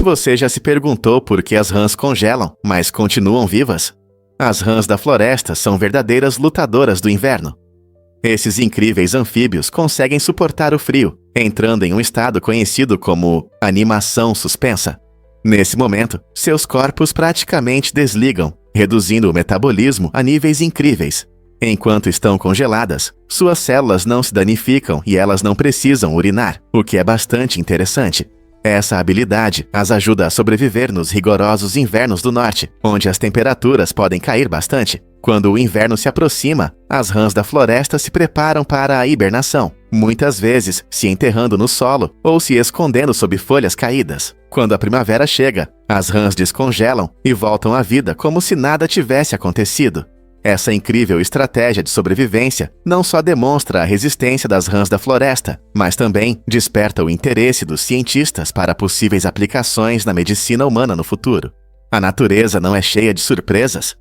Você já se perguntou por que as rãs congelam, mas continuam vivas? As rãs da floresta são verdadeiras lutadoras do inverno. Esses incríveis anfíbios conseguem suportar o frio, entrando em um estado conhecido como animação suspensa. Nesse momento, seus corpos praticamente desligam, reduzindo o metabolismo a níveis incríveis. Enquanto estão congeladas, suas células não se danificam e elas não precisam urinar, o que é bastante interessante. Essa habilidade as ajuda a sobreviver nos rigorosos invernos do norte, onde as temperaturas podem cair bastante. Quando o inverno se aproxima, as rãs da floresta se preparam para a hibernação, muitas vezes se enterrando no solo ou se escondendo sob folhas caídas. Quando a primavera chega, as rãs descongelam e voltam à vida como se nada tivesse acontecido. Essa incrível estratégia de sobrevivência não só demonstra a resistência das rãs da floresta, mas também desperta o interesse dos cientistas para possíveis aplicações na medicina humana no futuro. A natureza não é cheia de surpresas?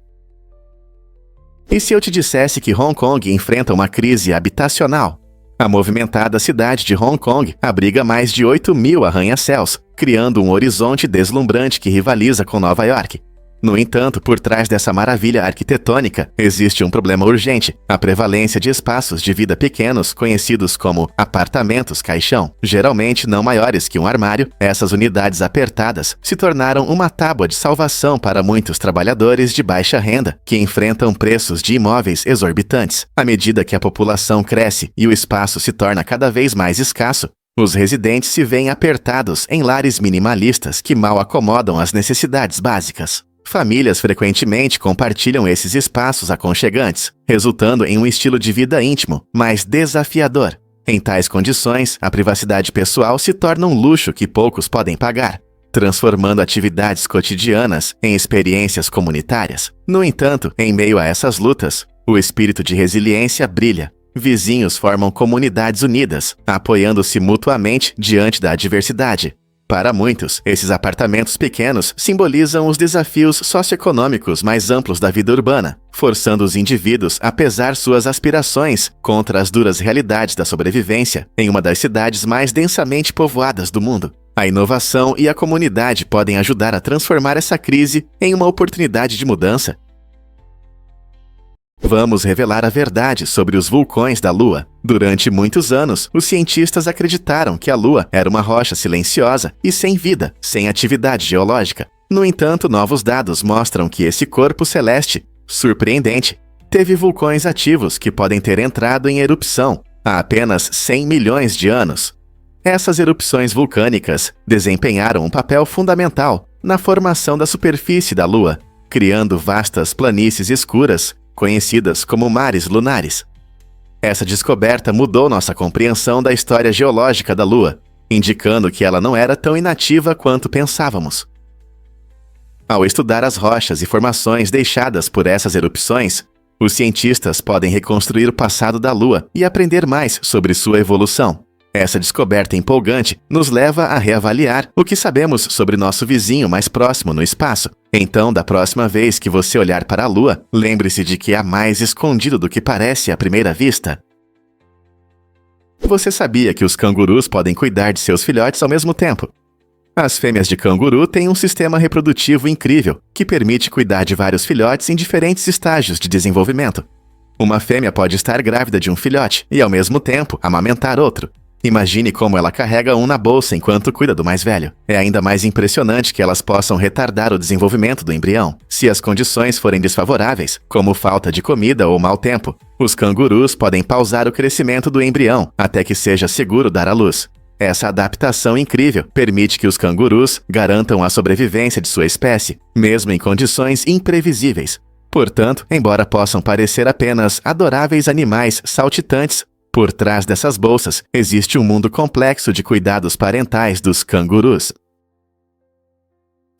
E se eu te dissesse que Hong Kong enfrenta uma crise habitacional? A movimentada cidade de Hong Kong abriga mais de 8.000 arranha-céus, criando um horizonte deslumbrante que rivaliza com Nova York. No entanto, por trás dessa maravilha arquitetônica, existe um problema urgente: a prevalência de espaços de vida pequenos, conhecidos como apartamentos-caixão. Geralmente não maiores que um armário, essas unidades apertadas se tornaram uma tábua de salvação para muitos trabalhadores de baixa renda, que enfrentam preços de imóveis exorbitantes. À medida que a população cresce e o espaço se torna cada vez mais escasso, os residentes se veem apertados em lares minimalistas que mal acomodam as necessidades básicas. Famílias frequentemente compartilham esses espaços aconchegantes, resultando em um estilo de vida íntimo, mas desafiador. Em tais condições, a privacidade pessoal se torna um luxo que poucos podem pagar, transformando atividades cotidianas em experiências comunitárias. No entanto, em meio a essas lutas, o espírito de resiliência brilha. Vizinhos formam comunidades unidas, apoiando-se mutuamente diante da adversidade. Para muitos, esses apartamentos pequenos simbolizam os desafios socioeconômicos mais amplos da vida urbana, forçando os indivíduos a pesar suas aspirações contra as duras realidades da sobrevivência em uma das cidades mais densamente povoadas do mundo. A inovação e a comunidade podem ajudar a transformar essa crise em uma oportunidade de mudança. Vamos revelar a verdade sobre os vulcões da Lua. Durante muitos anos, os cientistas acreditaram que a Lua era uma rocha silenciosa e sem vida, sem atividade geológica. No entanto, novos dados mostram que esse corpo celeste, surpreendente, teve vulcões ativos que podem ter entrado em erupção há apenas 100 milhões de anos. Essas erupções vulcânicas desempenharam um papel fundamental na formação da superfície da Lua, criando vastas planícies escuras, conhecidas como mares lunares. Essa descoberta mudou nossa compreensão da história geológica da Lua, indicando que ela não era tão inativa quanto pensávamos. Ao estudar as rochas e formações deixadas por essas erupções, os cientistas podem reconstruir o passado da Lua e aprender mais sobre sua evolução. Essa descoberta empolgante nos leva a reavaliar o que sabemos sobre nosso vizinho mais próximo no espaço. Então, da próxima vez que você olhar para a Lua, lembre-se de que há mais escondido do que parece à primeira vista. Você sabia que os cangurus podem cuidar de seus filhotes ao mesmo tempo? As fêmeas de canguru têm um sistema reprodutivo incrível, que permite cuidar de vários filhotes em diferentes estágios de desenvolvimento. Uma fêmea pode estar grávida de um filhote e, ao mesmo tempo, amamentar outro. Imagine como ela carrega um na bolsa enquanto cuida do mais velho. É ainda mais impressionante que elas possam retardar o desenvolvimento do embrião. Se as condições forem desfavoráveis, como falta de comida ou mau tempo, os cangurus podem pausar o crescimento do embrião até que seja seguro dar à luz. Essa adaptação incrível permite que os cangurus garantam a sobrevivência de sua espécie, mesmo em condições imprevisíveis. Portanto, embora possam parecer apenas adoráveis animais saltitantes, por trás dessas bolsas, existe um mundo complexo de cuidados parentais dos cangurus.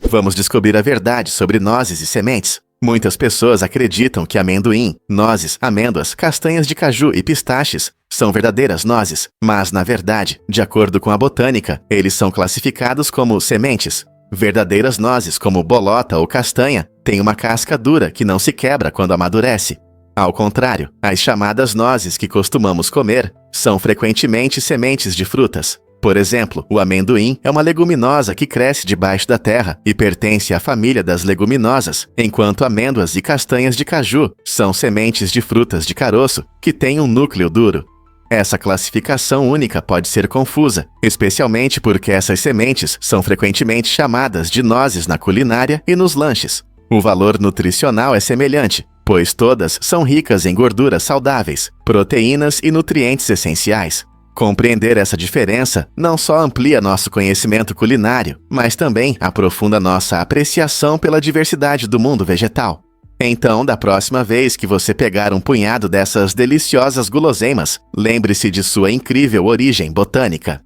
Vamos descobrir a verdade sobre nozes e sementes. Muitas pessoas acreditam que amendoim, nozes, amêndoas, castanhas de caju e pistaches são verdadeiras nozes, mas, na verdade, de acordo com a botânica, eles são classificados como sementes. Verdadeiras nozes, como bolota ou castanha, têm uma casca dura que não se quebra quando amadurece. Ao contrário, as chamadas nozes que costumamos comer são frequentemente sementes de frutas. Por exemplo, o amendoim é uma leguminosa que cresce debaixo da terra e pertence à família das leguminosas, enquanto amêndoas e castanhas de caju são sementes de frutas de caroço que têm um núcleo duro. Essa classificação única pode ser confusa, especialmente porque essas sementes são frequentemente chamadas de nozes na culinária e nos lanches. O valor nutricional é semelhante, pois todas são ricas em gorduras saudáveis, proteínas e nutrientes essenciais. Compreender essa diferença não só amplia nosso conhecimento culinário, mas também aprofunda nossa apreciação pela diversidade do mundo vegetal. Então, da próxima vez que você pegar um punhado dessas deliciosas guloseimas, lembre-se de sua incrível origem botânica.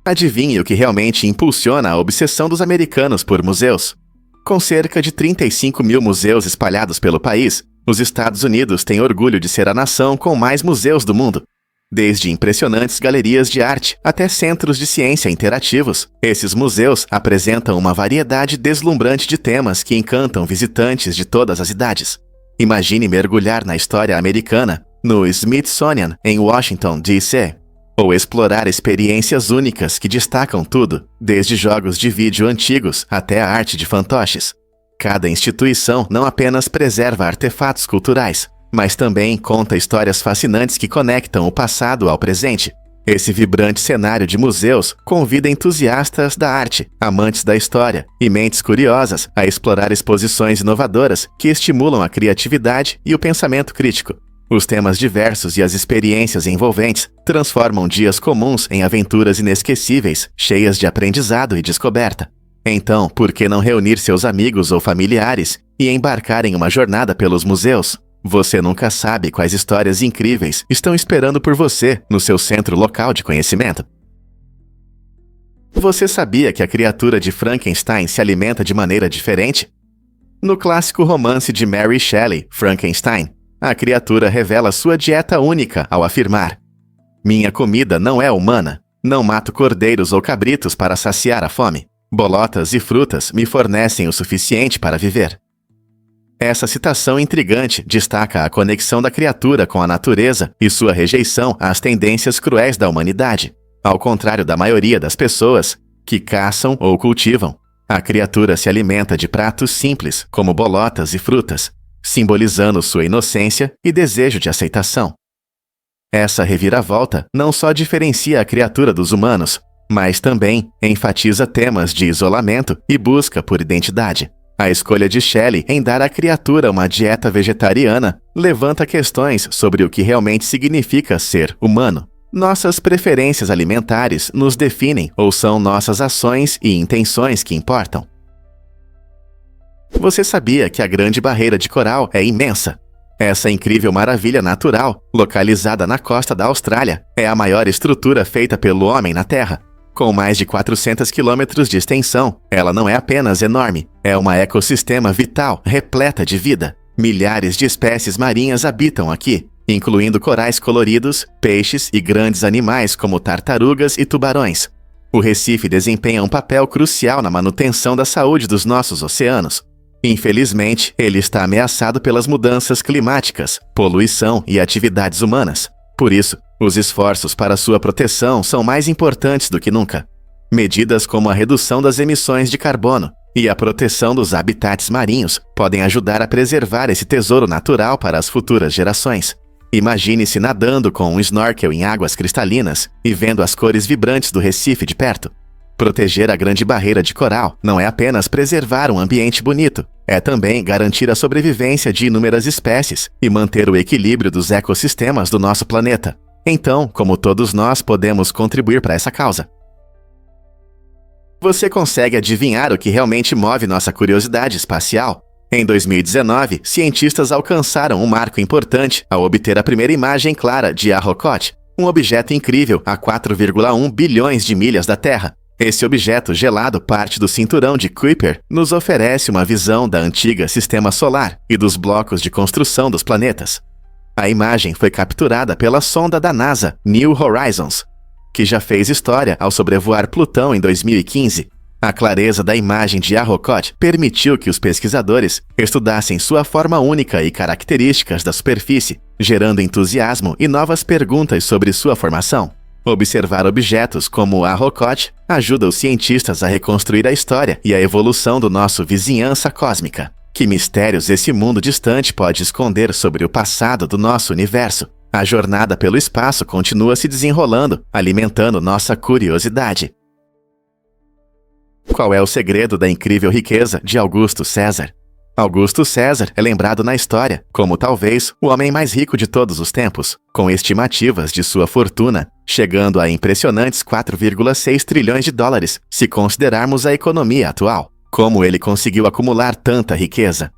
Adivinhe o que realmente impulsiona a obsessão dos americanos por museus? Com cerca de 35 mil museus espalhados pelo país, os Estados Unidos têm orgulho de ser a nação com mais museus do mundo. Desde impressionantes galerias de arte até centros de ciência interativos, esses museus apresentam uma variedade deslumbrante de temas que encantam visitantes de todas as idades. Imagine mergulhar na história americana no Smithsonian, em Washington, D.C., ou explorar experiências únicas que destacam tudo, desde jogos de vídeo antigos até a arte de fantoches. Cada instituição não apenas preserva artefatos culturais, mas também conta histórias fascinantes que conectam o passado ao presente. Esse vibrante cenário de museus convida entusiastas da arte, amantes da história e mentes curiosas a explorar exposições inovadoras que estimulam a criatividade e o pensamento crítico. Os temas diversos e as experiências envolventes transformam dias comuns em aventuras inesquecíveis, cheias de aprendizado e descoberta. Então, por que não reunir seus amigos ou familiares e embarcar em uma jornada pelos museus? Você nunca sabe quais histórias incríveis estão esperando por você no seu centro local de conhecimento. Você sabia que a criatura de Frankenstein se alimenta de maneira diferente? No clássico romance de Mary Shelley, Frankenstein, a criatura revela sua dieta única ao afirmar: "Minha comida não é humana. Não mato cordeiros ou cabritos para saciar a fome. Bolotas e frutas me fornecem o suficiente para viver." Essa citação intrigante destaca a conexão da criatura com a natureza e sua rejeição às tendências cruéis da humanidade. Ao contrário da maioria das pessoas, que caçam ou cultivam, a criatura se alimenta de pratos simples, como bolotas e frutas, simbolizando sua inocência e desejo de aceitação. Essa reviravolta não só diferencia a criatura dos humanos, mas também enfatiza temas de isolamento e busca por identidade. A escolha de Shelley em dar à criatura uma dieta vegetariana levanta questões sobre o que realmente significa ser humano. Nossas preferências alimentares nos definem ou são nossas ações e intenções que importam? Você sabia que a Grande Barreira de Coral é imensa? Essa incrível maravilha natural, localizada na costa da Austrália, é a maior estrutura feita pelo homem na Terra. Com mais de 400 quilômetros de extensão, ela não é apenas enorme, é um ecossistema vital, repleta de vida. Milhares de espécies marinhas habitam aqui, incluindo corais coloridos, peixes e grandes animais como tartarugas e tubarões. O Recife desempenha um papel crucial na manutenção da saúde dos nossos oceanos. Infelizmente, ele está ameaçado pelas mudanças climáticas, poluição e atividades humanas. Por isso, os esforços para sua proteção são mais importantes do que nunca. Medidas como a redução das emissões de carbono e a proteção dos habitats marinhos podem ajudar a preservar esse tesouro natural para as futuras gerações. Imagine-se nadando com um snorkel em águas cristalinas e vendo as cores vibrantes do Recife de perto. Proteger a Grande Barreira de Coral não é apenas preservar um ambiente bonito, é também garantir a sobrevivência de inúmeras espécies e manter o equilíbrio dos ecossistemas do nosso planeta. Então, como todos nós podemos contribuir para essa causa? Você consegue adivinhar o que realmente move nossa curiosidade espacial? Em 2019, cientistas alcançaram um marco importante ao obter a primeira imagem clara de Arrokoth, um objeto incrível a 4,1 bilhões de milhas da Terra. Esse objeto gelado parte do cinturão de Kuiper nos oferece uma visão da antiga Sistema Solar e dos blocos de construção dos planetas. A imagem foi capturada pela sonda da NASA, New Horizons, que já fez história ao sobrevoar Plutão em 2015. A clareza da imagem de Arrokoth permitiu que os pesquisadores estudassem sua forma única e características da superfície, gerando entusiasmo e novas perguntas sobre sua formação. Observar objetos como a Rocotte ajuda os cientistas a reconstruir a história e a evolução do nosso vizinhança cósmica. Que mistérios esse mundo distante pode esconder sobre o passado do nosso universo? A jornada pelo espaço continua se desenrolando, alimentando nossa curiosidade. Qual é o segredo da incrível riqueza de Augusto César? Augusto César é lembrado na história como talvez o homem mais rico de todos os tempos, com estimativas de sua fortuna chegando a impressionantes 4,6 trilhões de dólares, se considerarmos a economia atual. Como ele conseguiu acumular tanta riqueza?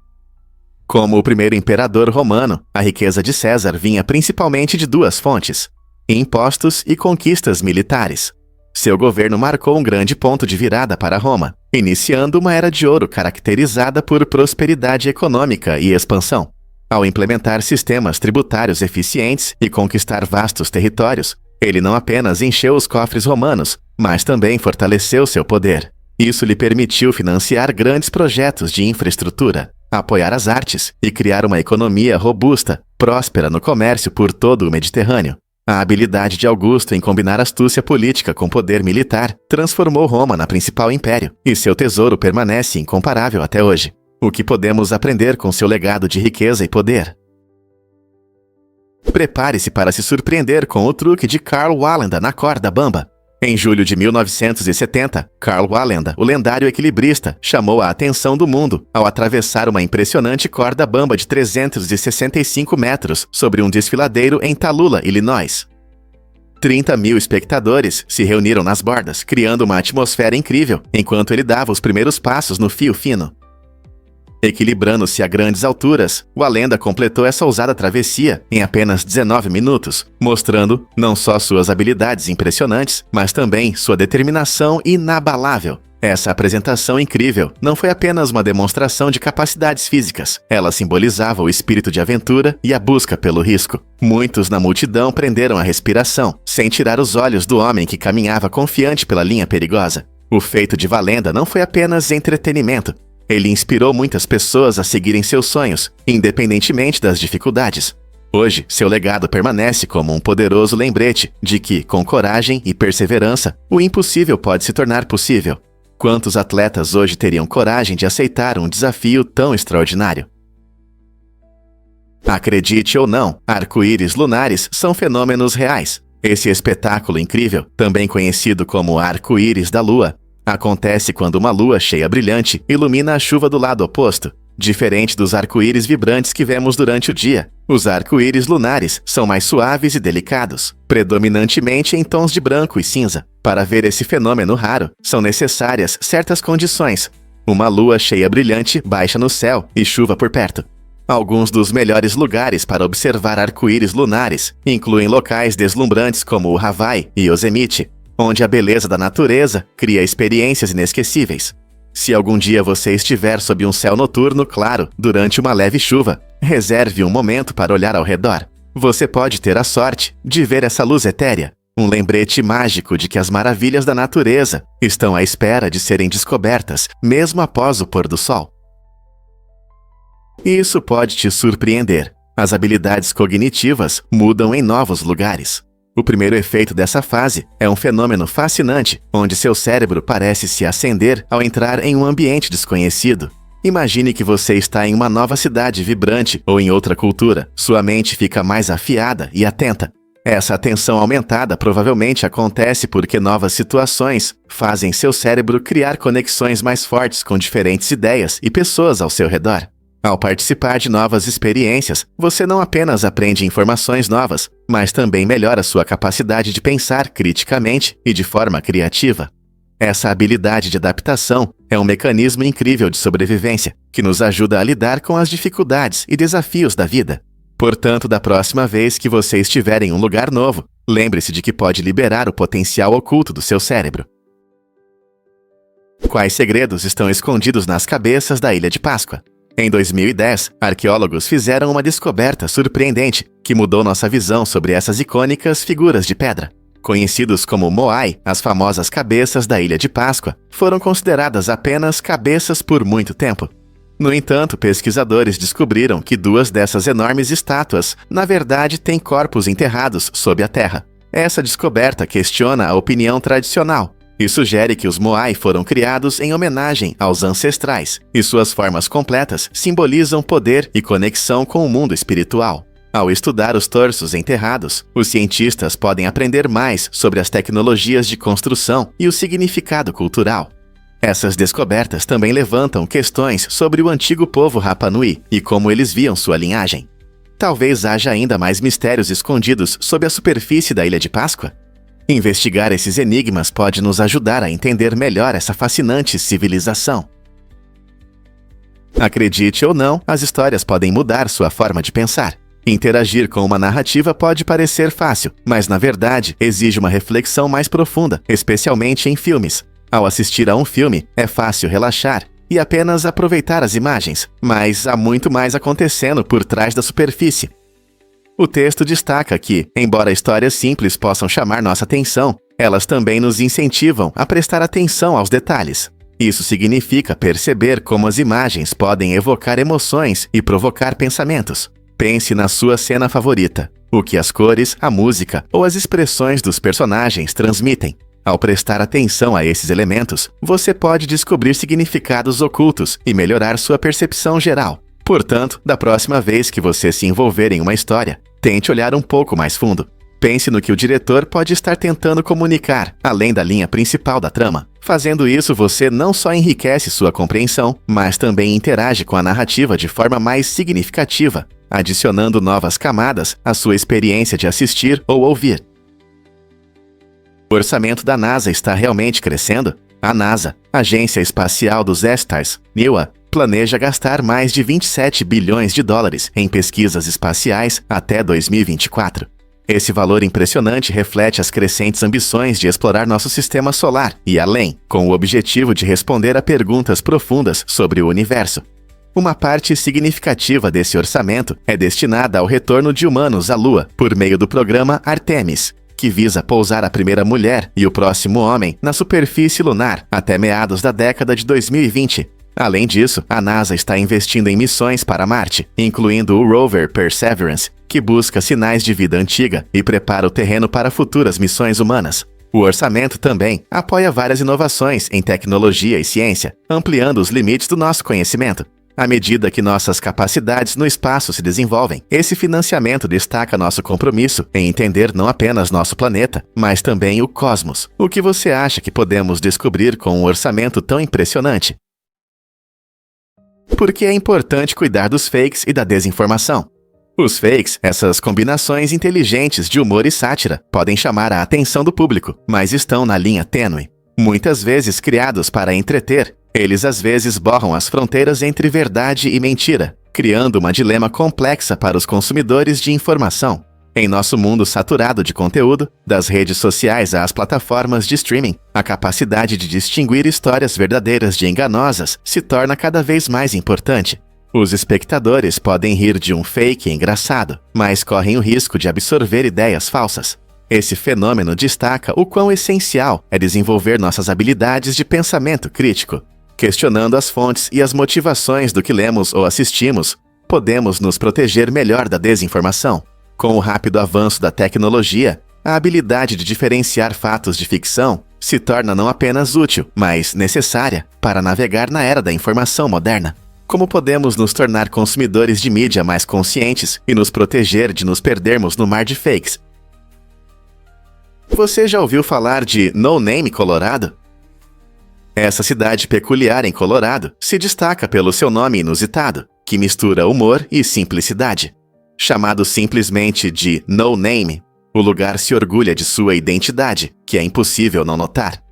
Como o primeiro imperador romano, a riqueza de César vinha principalmente de duas fontes: impostos e conquistas militares. Seu governo marcou um grande ponto de virada para Roma, iniciando uma era de ouro caracterizada por prosperidade econômica e expansão. Ao implementar sistemas tributários eficientes e conquistar vastos territórios, ele não apenas encheu os cofres romanos, mas também fortaleceu seu poder. Isso lhe permitiu financiar grandes projetos de infraestrutura, apoiar as artes e criar uma economia robusta, próspera no comércio por todo o Mediterrâneo. A habilidade de Augusto em combinar astúcia política com poder militar transformou Roma na principal império, e seu tesouro permanece incomparável até hoje. O que podemos aprender com seu legado de riqueza e poder? Prepare-se para se surpreender com o truque de Karl Wallenda na corda bamba. Em julho de 1970, Karl Wallenda, o lendário equilibrista, chamou a atenção do mundo ao atravessar uma impressionante corda bamba de 365 metros sobre um desfiladeiro em Tallulah, Illinois. 30 mil espectadores se reuniram nas bordas, criando uma atmosfera incrível, enquanto ele dava os primeiros passos no fio fino. Equilibrando-se a grandes alturas, Wallenda completou essa ousada travessia em apenas 19 minutos, mostrando não só suas habilidades impressionantes, mas também sua determinação inabalável. Essa apresentação incrível não foi apenas uma demonstração de capacidades físicas, ela simbolizava o espírito de aventura e a busca pelo risco. Muitos na multidão prenderam a respiração, sem tirar os olhos do homem que caminhava confiante pela linha perigosa. O feito de Wallenda não foi apenas entretenimento. Ele inspirou muitas pessoas a seguirem seus sonhos, independentemente das dificuldades. Hoje, seu legado permanece como um poderoso lembrete de que, com coragem e perseverança, o impossível pode se tornar possível. Quantos atletas hoje teriam coragem de aceitar um desafio tão extraordinário? Acredite ou não, arco-íris lunares são fenômenos reais. Esse espetáculo incrível, também conhecido como arco-íris da Lua, acontece quando uma lua cheia brilhante ilumina a chuva do lado oposto. Diferente dos arco-íris vibrantes que vemos durante o dia, os arco-íris lunares são mais suaves e delicados, predominantemente em tons de branco e cinza. Para ver esse fenômeno raro, são necessárias certas condições: uma lua cheia brilhante baixa no céu e chuva por perto. Alguns dos melhores lugares para observar arco-íris lunares incluem locais deslumbrantes como o Hawaii e Yosemite, onde a beleza da natureza cria experiências inesquecíveis. Se algum dia você estiver sob um céu noturno claro durante uma leve chuva, reserve um momento para olhar ao redor. Você pode ter a sorte de ver essa luz etérea, um lembrete mágico de que as maravilhas da natureza estão à espera de serem descobertas, mesmo após o pôr do sol. Isso pode te surpreender. As habilidades cognitivas mudam em novos lugares. O primeiro efeito dessa fase é um fenômeno fascinante, onde seu cérebro parece se acender ao entrar em um ambiente desconhecido. Imagine que você está em uma nova cidade vibrante ou em outra cultura. Sua mente fica mais afiada e atenta. Essa atenção aumentada provavelmente acontece porque novas situações fazem seu cérebro criar conexões mais fortes com diferentes ideias e pessoas ao seu redor. Ao participar de novas experiências, você não apenas aprende informações novas, mas também melhora sua capacidade de pensar criticamente e de forma criativa. Essa habilidade de adaptação é um mecanismo incrível de sobrevivência que nos ajuda a lidar com as dificuldades e desafios da vida. Portanto, da próxima vez que você estiver em um lugar novo, lembre-se de que pode liberar o potencial oculto do seu cérebro. Quais segredos estão escondidos nas cabeças da Ilha de Páscoa? Em 2010, arqueólogos fizeram uma descoberta surpreendente que mudou nossa visão sobre essas icônicas figuras de pedra. Conhecidos como Moai, as famosas cabeças da Ilha de Páscoa foram consideradas apenas cabeças por muito tempo. No entanto, pesquisadores descobriram que duas dessas enormes estátuas, na verdade, têm corpos enterrados sob a terra. Essa descoberta questiona a opinião tradicional e sugere que os Moai foram criados em homenagem aos ancestrais, e suas formas completas simbolizam poder e conexão com o mundo espiritual. Ao estudar os torsos enterrados, os cientistas podem aprender mais sobre as tecnologias de construção e o significado cultural. Essas descobertas também levantam questões sobre o antigo povo Rapa Nui e como eles viam sua linhagem. Talvez haja ainda mais mistérios escondidos sob a superfície da Ilha de Páscoa? Investigar esses enigmas pode nos ajudar a entender melhor essa fascinante civilização. Acredite ou não, as histórias podem mudar sua forma de pensar. Interagir com uma narrativa pode parecer fácil, mas na verdade exige uma reflexão mais profunda, especialmente em filmes. Ao assistir a um filme, é fácil relaxar e apenas aproveitar as imagens, mas há muito mais acontecendo por trás da superfície. O texto destaca que, embora histórias simples possam chamar nossa atenção, elas também nos incentivam a prestar atenção aos detalhes. Isso significa perceber como as imagens podem evocar emoções e provocar pensamentos. Pense na sua cena favorita, o que as cores, a música ou as expressões dos personagens transmitem. Ao prestar atenção a esses elementos, você pode descobrir significados ocultos e melhorar sua percepção geral. Portanto, da próxima vez que você se envolver em uma história, tente olhar um pouco mais fundo. Pense no que o diretor pode estar tentando comunicar, além da linha principal da trama. Fazendo isso, você não só enriquece sua compreensão, mas também interage com a narrativa de forma mais significativa, adicionando novas camadas à sua experiência de assistir ou ouvir. O orçamento da NASA está realmente crescendo? A NASA, Agência Espacial dos Estados Unidos, planeja gastar mais de 27 bilhões de dólares em pesquisas espaciais até 2024. Esse valor impressionante reflete as crescentes ambições de explorar nosso sistema solar e além, com o objetivo de responder a perguntas profundas sobre o universo. Uma parte significativa desse orçamento é destinada ao retorno de humanos à Lua por meio do programa Artemis, que visa pousar a primeira mulher e o próximo homem na superfície lunar até meados da década de 2020. Além disso, a NASA está investindo em missões para Marte, incluindo o rover Perseverance, que busca sinais de vida antiga e prepara o terreno para futuras missões humanas. O orçamento também apoia várias inovações em tecnologia e ciência, ampliando os limites do nosso conhecimento. À medida que nossas capacidades no espaço se desenvolvem, esse financiamento destaca nosso compromisso em entender não apenas nosso planeta, mas também o cosmos. O que você acha que podemos descobrir com um orçamento tão impressionante? Por que é importante cuidar dos fakes e da desinformação? Os fakes, essas combinações inteligentes de humor e sátira, podem chamar a atenção do público, mas estão na linha tênue. Muitas vezes criados para entreter, eles às vezes borram as fronteiras entre verdade e mentira, criando uma dilema complexa para os consumidores de informação. Em nosso mundo saturado de conteúdo, das redes sociais às plataformas de streaming, a capacidade de distinguir histórias verdadeiras de enganosas se torna cada vez mais importante. Os espectadores podem rir de um fake engraçado, mas correm o risco de absorver ideias falsas. Esse fenômeno destaca o quão essencial é desenvolver nossas habilidades de pensamento crítico. Questionando as fontes e as motivações do que lemos ou assistimos, podemos nos proteger melhor da desinformação. Com o rápido avanço da tecnologia, a habilidade de diferenciar fatos de ficção se torna não apenas útil, mas necessária para navegar na era da informação moderna. Como podemos nos tornar consumidores de mídia mais conscientes e nos proteger de nos perdermos no mar de fakes? Você já ouviu falar de No Name, Colorado? Essa cidade peculiar em Colorado se destaca pelo seu nome inusitado, que mistura humor e simplicidade. Chamado simplesmente de No Name, o lugar se orgulha de sua identidade, que é impossível não notar.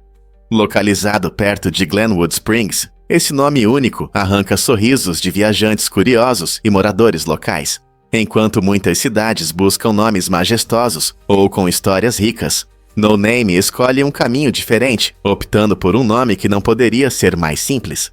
Localizado perto de Glenwood Springs, esse nome único arranca sorrisos de viajantes curiosos e moradores locais. Enquanto muitas cidades buscam nomes majestosos ou com histórias ricas, No Name escolhe um caminho diferente, optando por um nome que não poderia ser mais simples.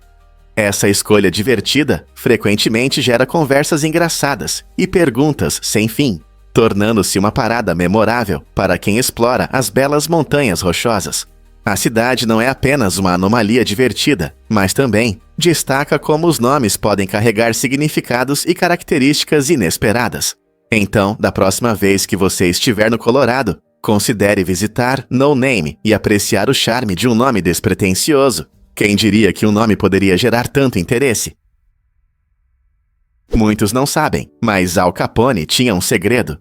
Essa escolha divertida frequentemente gera conversas engraçadas e perguntas sem fim, tornando-se uma parada memorável para quem explora as belas montanhas rochosas. A cidade não é apenas uma anomalia divertida, mas também destaca como os nomes podem carregar significados e características inesperadas. Então, da próxima vez que você estiver no Colorado, Considere visitar No Name e apreciar o charme de um nome despretensioso. Quem diria que um nome poderia gerar tanto interesse? Muitos não sabem, mas Al Capone tinha um segredo.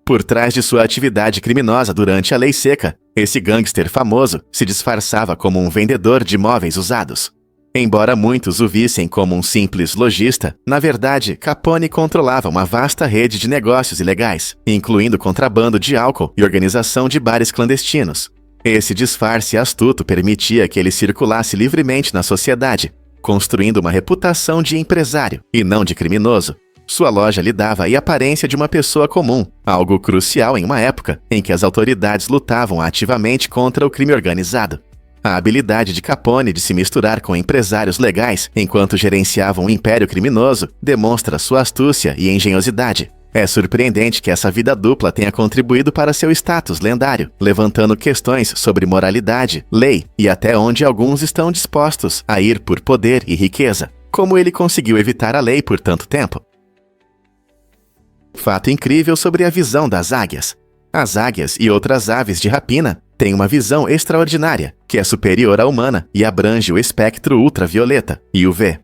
Por trás de sua atividade criminosa durante a Lei Seca, esse gangster famoso se disfarçava como um vendedor de móveis usados. Embora muitos o vissem como um simples lojista, na verdade, Capone controlava uma vasta rede de negócios ilegais, incluindo contrabando de álcool e organização de bares clandestinos. Esse disfarce astuto permitia que ele circulasse livremente na sociedade, construindo uma reputação de empresário e não de criminoso. Sua loja lhe dava a aparência de uma pessoa comum, algo crucial em uma época em que as autoridades lutavam ativamente contra o crime organizado. A habilidade de Capone de se misturar com empresários legais enquanto gerenciavam um império criminoso demonstra sua astúcia e engenhosidade. É surpreendente que essa vida dupla tenha contribuído para seu status lendário, levantando questões sobre moralidade, lei e até onde alguns estão dispostos a ir por poder e riqueza. Como ele conseguiu evitar a lei por tanto tempo? Fato incrível sobre a visão das águias. As águias e outras aves de rapina têm uma visão extraordinária, que é superior à humana e abrange o espectro ultravioleta, UV.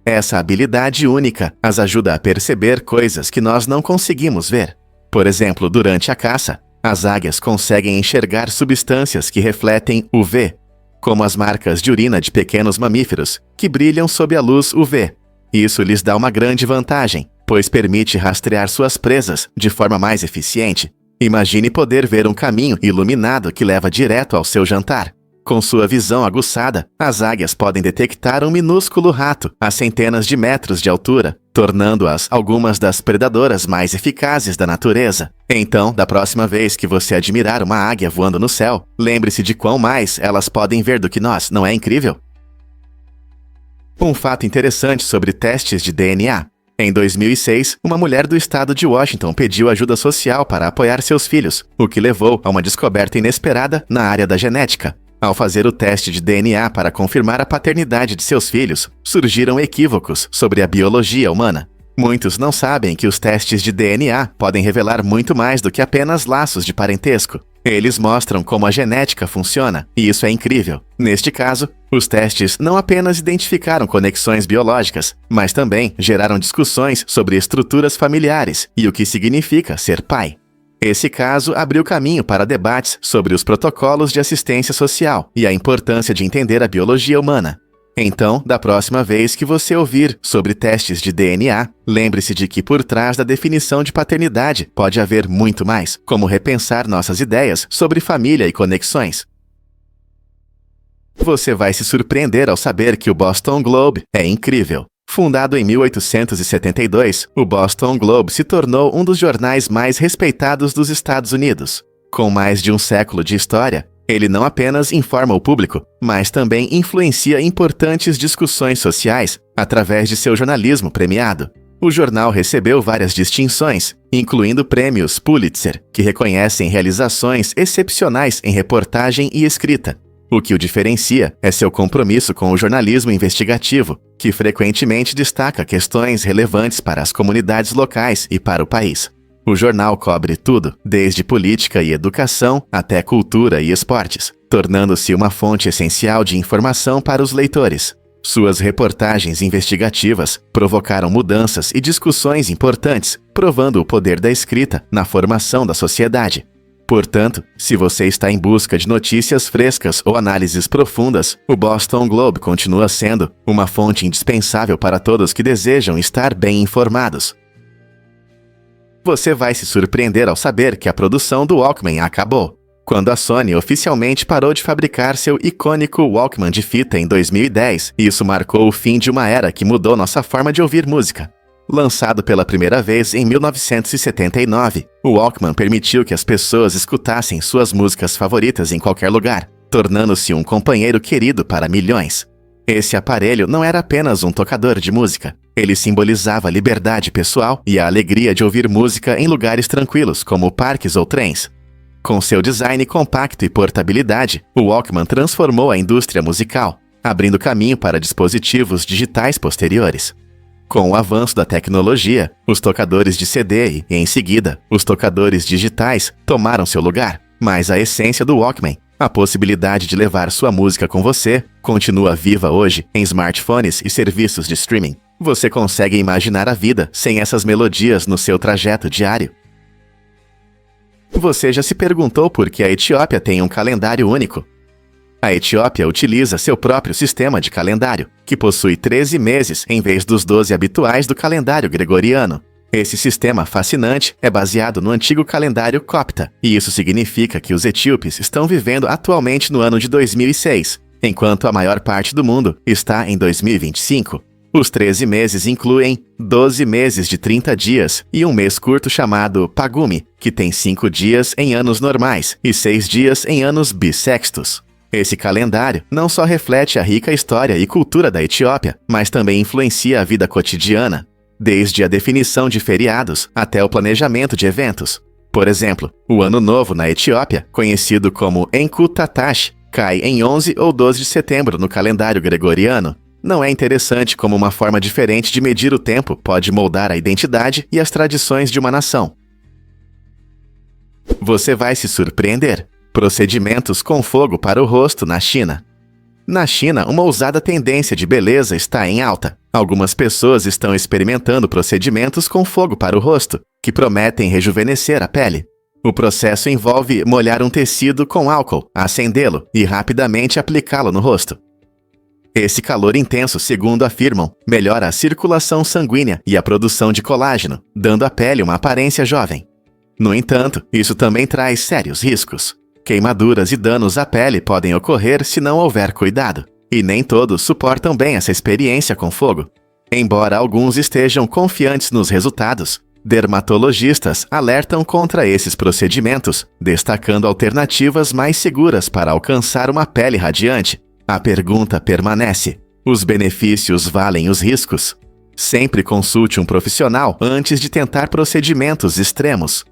Essa habilidade única as ajuda a perceber coisas que nós não conseguimos ver. Por exemplo, durante a caça, as águias conseguem enxergar substâncias que refletem UV, como as marcas de urina de pequenos mamíferos, que brilham sob a luz UV. Isso lhes dá uma grande vantagem, pois permite rastrear suas presas de forma mais eficiente. Imagine poder ver um caminho iluminado que leva direto ao seu jantar. Com sua visão aguçada, as águias podem detectar um minúsculo rato a centenas de metros de altura, tornando-as algumas das predadoras mais eficazes da natureza. Então, da próxima vez que você admirar uma águia voando no céu, lembre-se de quão mais elas podem ver do que nós, não é incrível? Um fato interessante sobre testes de DNA. Em 2006, uma mulher do estado de Washington pediu ajuda social para apoiar seus filhos, o que levou a uma descoberta inesperada na área da genética. Ao fazer o teste de DNA para confirmar a paternidade de seus filhos, surgiram equívocos sobre a biologia humana. Muitos não sabem que os testes de DNA podem revelar muito mais do que apenas laços de parentesco. Eles mostram como a genética funciona, e isso é incrível. Neste caso, os testes não apenas identificaram conexões biológicas, mas também geraram discussões sobre estruturas familiares e o que significa ser pai. Esse caso abriu caminho para debates sobre os protocolos de assistência social e a importância de entender a biologia humana. Então, da próxima vez que você ouvir sobre testes de DNA, lembre-se de que por trás da definição de paternidade pode haver muito mais, como repensar nossas ideias sobre família e conexões. Você vai se surpreender ao saber que o Boston Globe é incrível. Fundado em 1872, o Boston Globe se tornou um dos jornais mais respeitados dos Estados Unidos. Com mais de um século de história, ele não apenas informa o público, mas também influencia importantes discussões sociais através de seu jornalismo premiado. O jornal recebeu várias distinções, incluindo prêmios Pulitzer, que reconhecem realizações excepcionais em reportagem e escrita. O que o diferencia é seu compromisso com o jornalismo investigativo, que frequentemente destaca questões relevantes para as comunidades locais e para o país. O jornal cobre tudo, desde política e educação até cultura e esportes, tornando-se uma fonte essencial de informação para os leitores. Suas reportagens investigativas provocaram mudanças e discussões importantes, provando o poder da escrita na formação da sociedade. Portanto, se você está em busca de notícias frescas ou análises profundas, o Boston Globe continua sendo uma fonte indispensável para todos que desejam estar bem informados. Você vai se surpreender ao saber que a produção do Walkman acabou. Quando a Sony oficialmente parou de fabricar seu icônico Walkman de fita em 2010, isso marcou o fim de uma era que mudou nossa forma de ouvir música. Lançado pela primeira vez em 1979, o Walkman permitiu que as pessoas escutassem suas músicas favoritas em qualquer lugar, tornando-se um companheiro querido para milhões. Esse aparelho não era apenas um tocador de música. Ele simbolizava a liberdade pessoal e a alegria de ouvir música em lugares tranquilos, como parques ou trens. Com seu design compacto e portabilidade, o Walkman transformou a indústria musical, abrindo caminho para dispositivos digitais posteriores. Com o avanço da tecnologia, os tocadores de CD e, em seguida, os tocadores digitais tomaram seu lugar, mas a essência do Walkman, a possibilidade de levar sua música com você, continua viva hoje em smartphones e serviços de streaming. Você consegue imaginar a vida sem essas melodias no seu trajeto diário? Você já se perguntou por que a Etiópia tem um calendário único? A Etiópia utiliza seu próprio sistema de calendário, que possui 13 meses em vez dos 12 habituais do calendário gregoriano. Esse sistema fascinante é baseado no antigo calendário copta, e isso significa que os etíopes estão vivendo atualmente no ano de 2006, enquanto a maior parte do mundo está em 2025. Os 13 meses incluem 12 meses de 30 dias e um mês curto chamado Pagumi, que tem 5 dias em anos normais e 6 dias em anos bissextos. Esse calendário não só reflete a rica história e cultura da Etiópia, mas também influencia a vida cotidiana, desde a definição de feriados até o planejamento de eventos. Por exemplo, o Ano Novo na Etiópia, conhecido como Enkutatash, cai em 11 ou 12 de setembro no calendário gregoriano. Não é interessante como uma forma diferente de medir o tempo pode moldar a identidade e as tradições de uma nação? Você vai se surpreender. Procedimentos com fogo para o rosto na China. Na China, uma ousada tendência de beleza está em alta. Algumas pessoas estão experimentando procedimentos com fogo para o rosto, que prometem rejuvenescer a pele. O processo envolve molhar um tecido com álcool, acendê-lo e rapidamente aplicá-lo no rosto. Esse calor intenso, segundo afirmam, melhora a circulação sanguínea e a produção de colágeno, dando à pele uma aparência jovem. No entanto, isso também traz sérios riscos. Queimaduras e danos à pele podem ocorrer se não houver cuidado, e nem todos suportam bem essa experiência com fogo. Embora alguns estejam confiantes nos resultados, dermatologistas alertam contra esses procedimentos, destacando alternativas mais seguras para alcançar uma pele radiante. A pergunta permanece: os benefícios valem os riscos? Sempre consulte um profissional antes de tentar procedimentos extremos.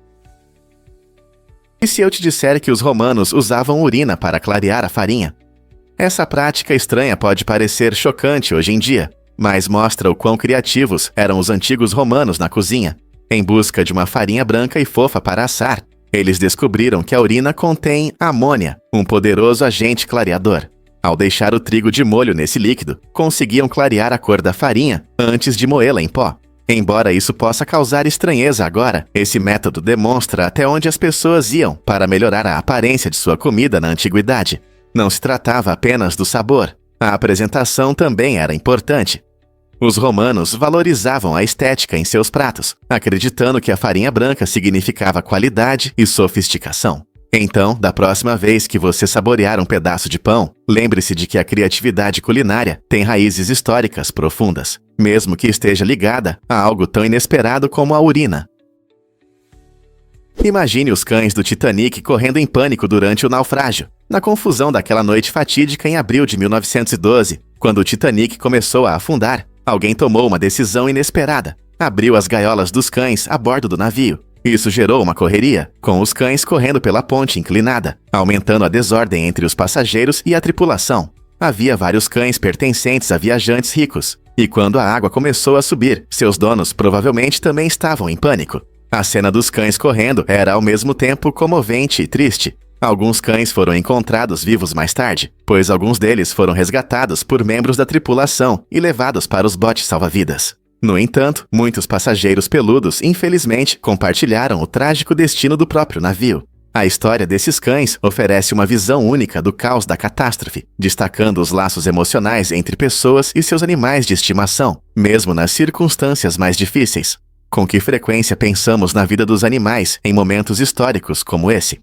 E se eu te disser que os romanos usavam urina para clarear a farinha? Essa prática estranha pode parecer chocante hoje em dia, mas mostra o quão criativos eram os antigos romanos na cozinha. Em busca de uma farinha branca e fofa para assar, eles descobriram que a urina contém amônia, um poderoso agente clareador. Ao deixar o trigo de molho nesse líquido, conseguiam clarear a cor da farinha antes de moê-la em pó. Embora isso possa causar estranheza agora, esse método demonstra até onde as pessoas iam para melhorar a aparência de sua comida na antiguidade. Não se tratava apenas do sabor, a apresentação também era importante. Os romanos valorizavam a estética em seus pratos, acreditando que a farinha branca significava qualidade e sofisticação. Então, da próxima vez que você saborear um pedaço de pão, lembre-se de que a criatividade culinária tem raízes históricas profundas, mesmo que esteja ligada a algo tão inesperado como a urina. Imagine os cães do Titanic correndo em pânico durante o naufrágio, na confusão daquela noite fatídica em abril de 1912, quando o Titanic começou a afundar. Alguém tomou uma decisão inesperada. Abriu as gaiolas dos cães a bordo do navio. Isso gerou uma correria, com os cães correndo pela ponte inclinada, aumentando a desordem entre os passageiros e a tripulação. Havia vários cães pertencentes a viajantes ricos, e quando a água começou a subir, seus donos provavelmente também estavam em pânico. A cena dos cães correndo era ao mesmo tempo comovente e triste. Alguns cães foram encontrados vivos mais tarde, pois alguns deles foram resgatados por membros da tripulação e levados para os botes salva-vidas. No entanto, muitos passageiros peludos, infelizmente, compartilharam o trágico destino do próprio navio. A história desses cães oferece uma visão única do caos da catástrofe, destacando os laços emocionais entre pessoas e seus animais de estimação, mesmo nas circunstâncias mais difíceis. Com que frequência pensamos na vida dos animais em momentos históricos como esse?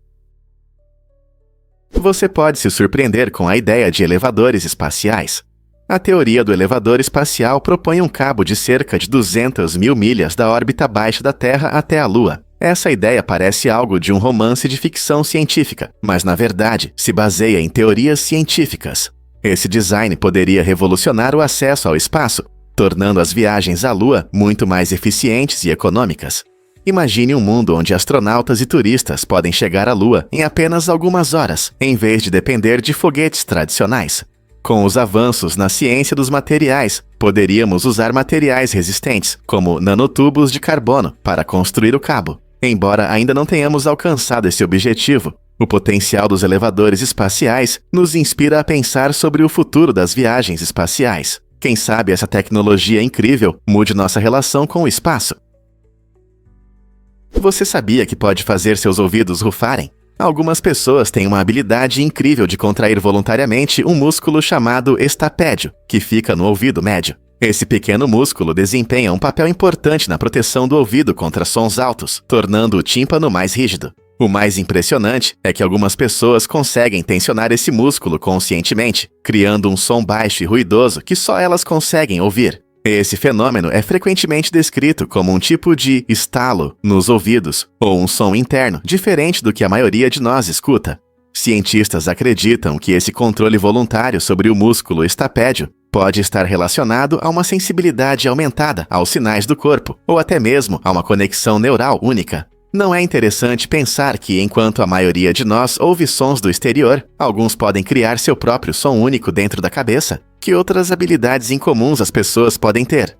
Você pode se surpreender com a ideia de elevadores espaciais. A teoria do elevador espacial propõe um cabo de cerca de 200 mil milhas da órbita baixa da Terra até a Lua. Essa ideia parece algo de um romance de ficção científica, mas na verdade se baseia em teorias científicas. Esse design poderia revolucionar o acesso ao espaço, tornando as viagens à Lua muito mais eficientes e econômicas. Imagine um mundo onde astronautas e turistas podem chegar à Lua em apenas algumas horas, em vez de depender de foguetes tradicionais. Com os avanços na ciência dos materiais, poderíamos usar materiais resistentes, como nanotubos de carbono, para construir o cabo. Embora ainda não tenhamos alcançado esse objetivo, o potencial dos elevadores espaciais nos inspira a pensar sobre o futuro das viagens espaciais. Quem sabe essa tecnologia incrível mude nossa relação com o espaço. Você sabia que pode fazer seus ouvidos rufarem? Algumas pessoas têm uma habilidade incrível de contrair voluntariamente um músculo chamado estapédio, que fica no ouvido médio. Esse pequeno músculo desempenha um papel importante na proteção do ouvido contra sons altos, tornando o tímpano mais rígido. O mais impressionante é que algumas pessoas conseguem tensionar esse músculo conscientemente, criando um som baixo e ruidoso que só elas conseguem ouvir. Esse fenômeno é frequentemente descrito como um tipo de estalo nos ouvidos, ou um som interno diferente do que a maioria de nós escuta. Cientistas acreditam que esse controle voluntário sobre o músculo estapédio pode estar relacionado a uma sensibilidade aumentada aos sinais do corpo, ou até mesmo a uma conexão neural única. Não é interessante pensar que, enquanto a maioria de nós ouve sons do exterior, alguns podem criar seu próprio som único dentro da cabeça? Que outras habilidades incomuns as pessoas podem ter?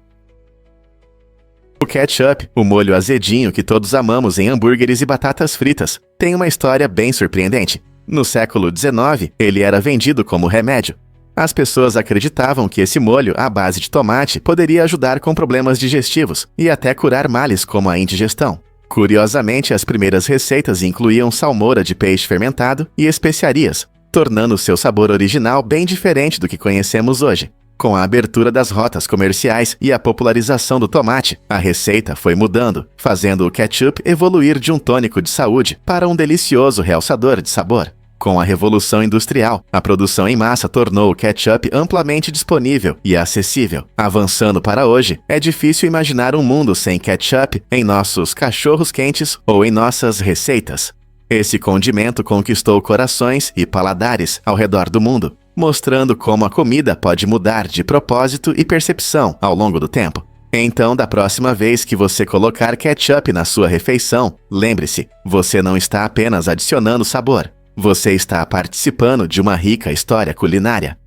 O ketchup, o molho azedinho que todos amamos em hambúrgueres e batatas fritas, tem uma história bem surpreendente. No século XIX, ele era vendido como remédio. As pessoas acreditavam que esse molho à base de tomate poderia ajudar com problemas digestivos e até curar males como a indigestão. Curiosamente, as primeiras receitas incluíam salmoura de peixe fermentado e especiarias, tornando seu sabor original bem diferente do que conhecemos hoje. Com a abertura das rotas comerciais e a popularização do tomate, a receita foi mudando, fazendo o ketchup evoluir de um tônico de saúde para um delicioso realçador de sabor. Com a Revolução Industrial, a produção em massa tornou o ketchup amplamente disponível e acessível. Avançando para hoje, é difícil imaginar um mundo sem ketchup em nossos cachorros quentes ou em nossas receitas. Esse condimento conquistou corações e paladares ao redor do mundo, mostrando como a comida pode mudar de propósito e percepção ao longo do tempo. Então, da próxima vez que você colocar ketchup na sua refeição, lembre-se, você não está apenas adicionando sabor. Você está participando de uma rica história culinária.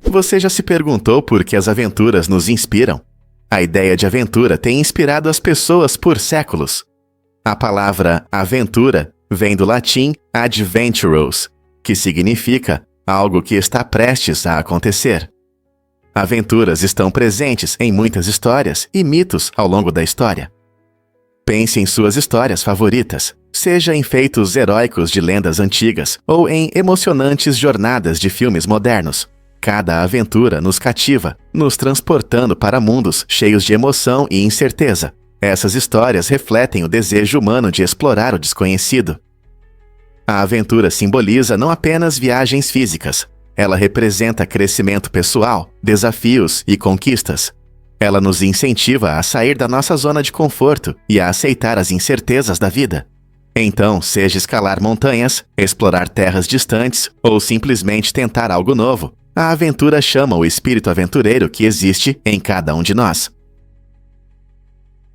Você já se perguntou por que as aventuras nos inspiram? A ideia de aventura tem inspirado as pessoas por séculos. A palavra aventura vem do latim adventurous, que significa algo que está prestes a acontecer. Aventuras estão presentes em muitas histórias e mitos ao longo da história. Pense em suas histórias favoritas, seja em feitos heróicos de lendas antigas ou em emocionantes jornadas de filmes modernos. Cada aventura nos cativa, nos transportando para mundos cheios de emoção e incerteza. Essas histórias refletem o desejo humano de explorar o desconhecido. A aventura simboliza não apenas viagens físicas. Ela representa crescimento pessoal, desafios e conquistas. Ela nos incentiva a sair da nossa zona de conforto e a aceitar as incertezas da vida. Então, seja escalar montanhas, explorar terras distantes ou simplesmente tentar algo novo, a aventura chama o espírito aventureiro que existe em cada um de nós.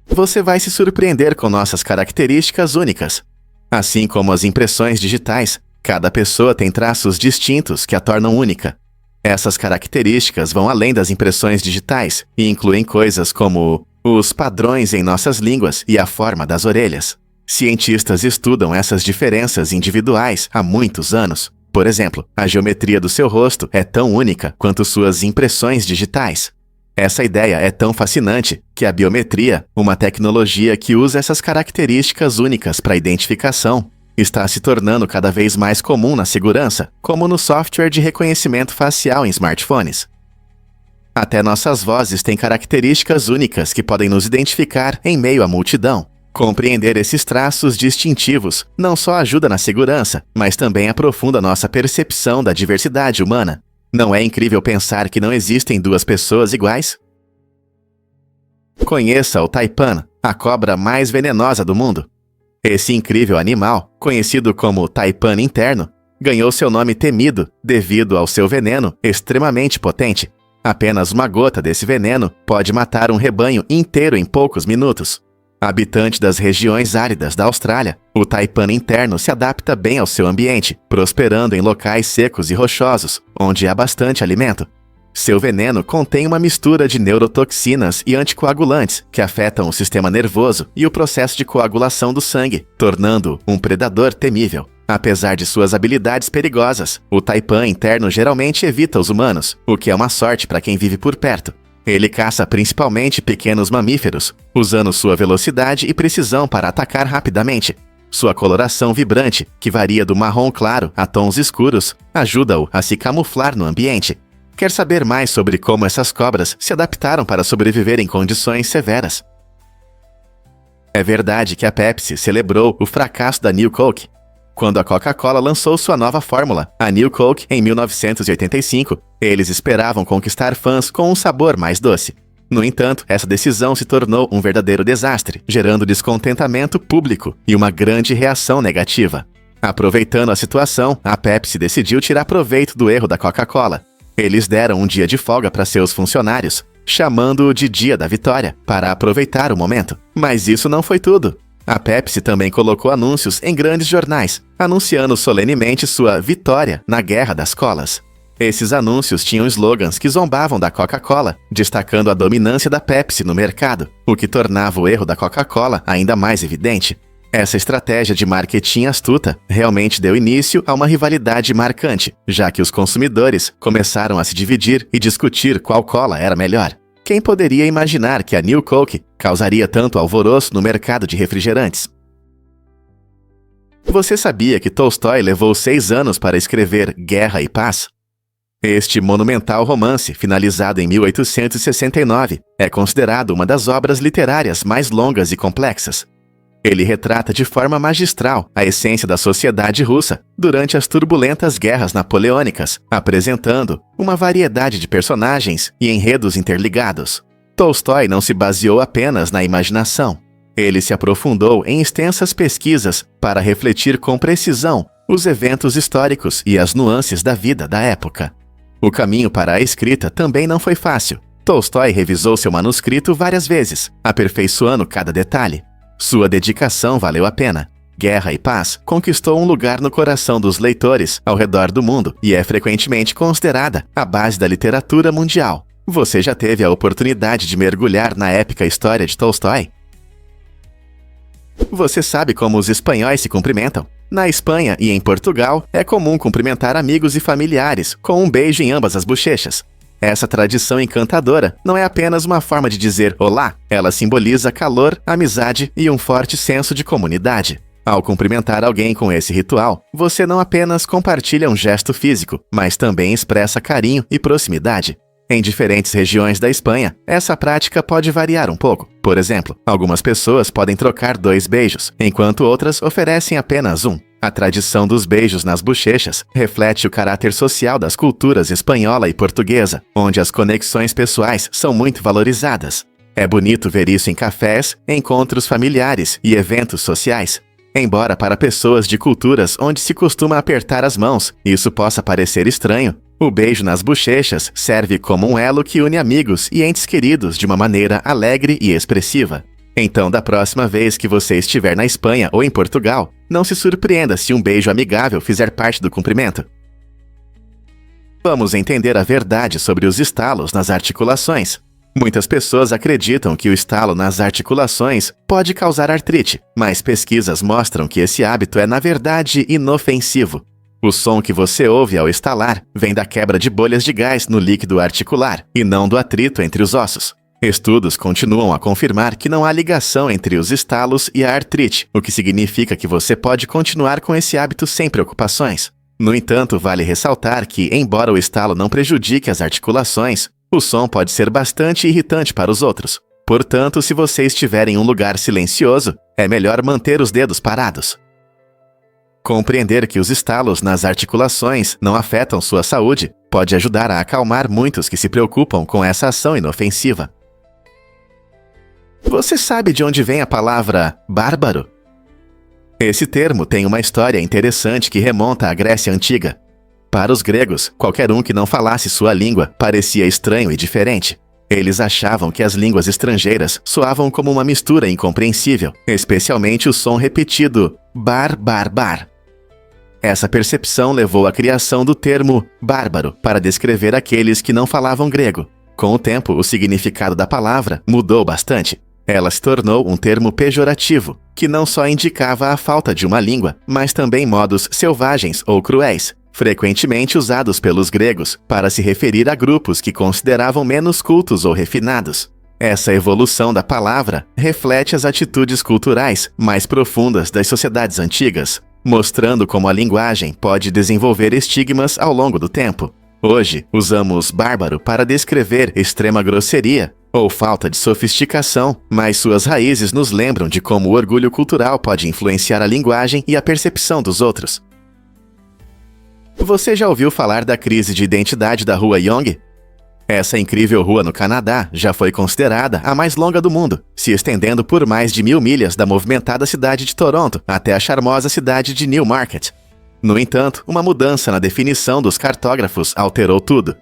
Você vai se surpreender com nossas características únicas. Assim como as impressões digitais, cada pessoa tem traços distintos que a tornam única. Essas características vão além das impressões digitais e incluem coisas como os padrões em nossas línguas e a forma das orelhas. Cientistas estudam essas diferenças individuais há muitos anos. Por exemplo, a geometria do seu rosto é tão única quanto suas impressões digitais. Essa ideia é tão fascinante que a biometria, uma tecnologia que usa essas características únicas para identificação, está se tornando cada vez mais comum na segurança, como no software de reconhecimento facial em smartphones. Até nossas vozes têm características únicas que podem nos identificar em meio à multidão. Compreender esses traços distintivos não só ajuda na segurança, mas também aprofunda nossa percepção da diversidade humana. Não é incrível pensar que não existem duas pessoas iguais? Conheça o taipan, a cobra mais venenosa do mundo. Esse incrível animal, conhecido como taipan interno, ganhou seu nome temido devido ao seu veneno extremamente potente. Apenas uma gota desse veneno pode matar um rebanho inteiro em poucos minutos. Habitante das regiões áridas da Austrália, o taipan interno se adapta bem ao seu ambiente, prosperando em locais secos e rochosos, onde há bastante alimento. Seu veneno contém uma mistura de neurotoxinas e anticoagulantes que afetam o sistema nervoso e o processo de coagulação do sangue, tornando-o um predador temível. Apesar de suas habilidades perigosas, o taipan interno geralmente evita os humanos, o que é uma sorte para quem vive por perto. Ele caça principalmente pequenos mamíferos, usando sua velocidade e precisão para atacar rapidamente. Sua coloração vibrante, que varia do marrom claro a tons escuros, ajuda-o a se camuflar no ambiente. Quer saber mais sobre como essas cobras se adaptaram para sobreviver em condições severas? É verdade que a Pepsi celebrou o fracasso da New Coke. Quando a Coca-Cola lançou sua nova fórmula, a New Coke, em 1985, eles esperavam conquistar fãs com um sabor mais doce. No entanto, essa decisão se tornou um verdadeiro desastre, gerando descontentamento público e uma grande reação negativa. Aproveitando a situação, a Pepsi decidiu tirar proveito do erro da Coca-Cola. Eles deram um dia de folga para seus funcionários, chamando-o de Dia da Vitória, para aproveitar o momento. Mas isso não foi tudo. A Pepsi também colocou anúncios em grandes jornais, anunciando solenemente sua vitória na Guerra das Colas. Esses anúncios tinham slogans que zombavam da Coca-Cola, destacando a dominância da Pepsi no mercado, o que tornava o erro da Coca-Cola ainda mais evidente. Essa estratégia de marketing astuta realmente deu início a uma rivalidade marcante, já que os consumidores começaram a se dividir e discutir qual cola era melhor. Quem poderia imaginar que a New Coke causaria tanto alvoroço no mercado de refrigerantes? Você sabia que Tolstói levou 6 anos para escrever Guerra e Paz? Este monumental romance, finalizado em 1869, é considerado uma das obras literárias mais longas e complexas. Ele retrata de forma magistral a essência da sociedade russa durante as turbulentas guerras napoleônicas, apresentando uma variedade de personagens e enredos interligados. Tolstói não se baseou apenas na imaginação. Ele se aprofundou em extensas pesquisas para refletir com precisão os eventos históricos e as nuances da vida da época. O caminho para a escrita também não foi fácil. Tolstói revisou seu manuscrito várias vezes, aperfeiçoando cada detalhe. Sua dedicação valeu a pena. Guerra e Paz conquistou um lugar no coração dos leitores ao redor do mundo e é frequentemente considerada a base da literatura mundial. Você já teve a oportunidade de mergulhar na épica história de Tolstói? Você sabe como os espanhóis se cumprimentam? Na Espanha e em Portugal, é comum cumprimentar amigos e familiares com um beijo em ambas as bochechas. Essa tradição encantadora não é apenas uma forma de dizer olá, ela simboliza calor, amizade e um forte senso de comunidade. Ao cumprimentar alguém com esse ritual, você não apenas compartilha um gesto físico, mas também expressa carinho e proximidade. Em diferentes regiões da Espanha, essa prática pode variar um pouco. Por exemplo, algumas pessoas podem trocar 2 beijos, enquanto outras oferecem apenas um. A tradição dos beijos nas bochechas reflete o caráter social das culturas espanhola e portuguesa, onde as conexões pessoais são muito valorizadas. É bonito ver isso em cafés, encontros familiares e eventos sociais. Embora para pessoas de culturas onde se costuma apertar as mãos, isso possa parecer estranho, o beijo nas bochechas serve como um elo que une amigos e entes queridos de uma maneira alegre e expressiva. Então, da próxima vez que você estiver na Espanha ou em Portugal, não se surpreenda se um beijo amigável fizer parte do cumprimento. Vamos entender a verdade sobre os estalos nas articulações. Muitas pessoas acreditam que o estalo nas articulações pode causar artrite, mas pesquisas mostram que esse hábito é, na verdade, inofensivo. O som que você ouve ao estalar vem da quebra de bolhas de gás no líquido articular e não do atrito entre os ossos. Estudos continuam a confirmar que não há ligação entre os estalos e a artrite, o que significa que você pode continuar com esse hábito sem preocupações. No entanto, vale ressaltar que, embora o estalo não prejudique as articulações, o som pode ser bastante irritante para os outros. Portanto, se você estiver em um lugar silencioso, é melhor manter os dedos parados. Compreender que os estalos nas articulações não afetam sua saúde pode ajudar a acalmar muitos que se preocupam com essa ação inofensiva. Você sabe de onde vem a palavra bárbaro? Esse termo tem uma história interessante que remonta à Grécia Antiga. Para os gregos, qualquer um que não falasse sua língua parecia estranho e diferente. Eles achavam que as línguas estrangeiras soavam como uma mistura incompreensível, especialmente o som repetido bar, bar, bar. Essa percepção levou à criação do termo bárbaro para descrever aqueles que não falavam grego. Com o tempo, o significado da palavra mudou bastante. Ela se tornou um termo pejorativo, que não só indicava a falta de uma língua, mas também modos selvagens ou cruéis, frequentemente usados pelos gregos para se referir a grupos que consideravam menos cultos ou refinados. Essa evolução da palavra reflete as atitudes culturais mais profundas das sociedades antigas, mostrando como a linguagem pode desenvolver estigmas ao longo do tempo. Hoje, usamos bárbaro para descrever extrema grosseria ou falta de sofisticação, mas suas raízes nos lembram de como o orgulho cultural pode influenciar a linguagem e a percepção dos outros. Você já ouviu falar da crise de identidade da Rua Yonge? Essa incrível rua no Canadá já foi considerada a mais longa do mundo, se estendendo por mais de 1000 milhas da movimentada cidade de Toronto até a charmosa cidade de Newmarket. No entanto, uma mudança na definição dos cartógrafos alterou tudo.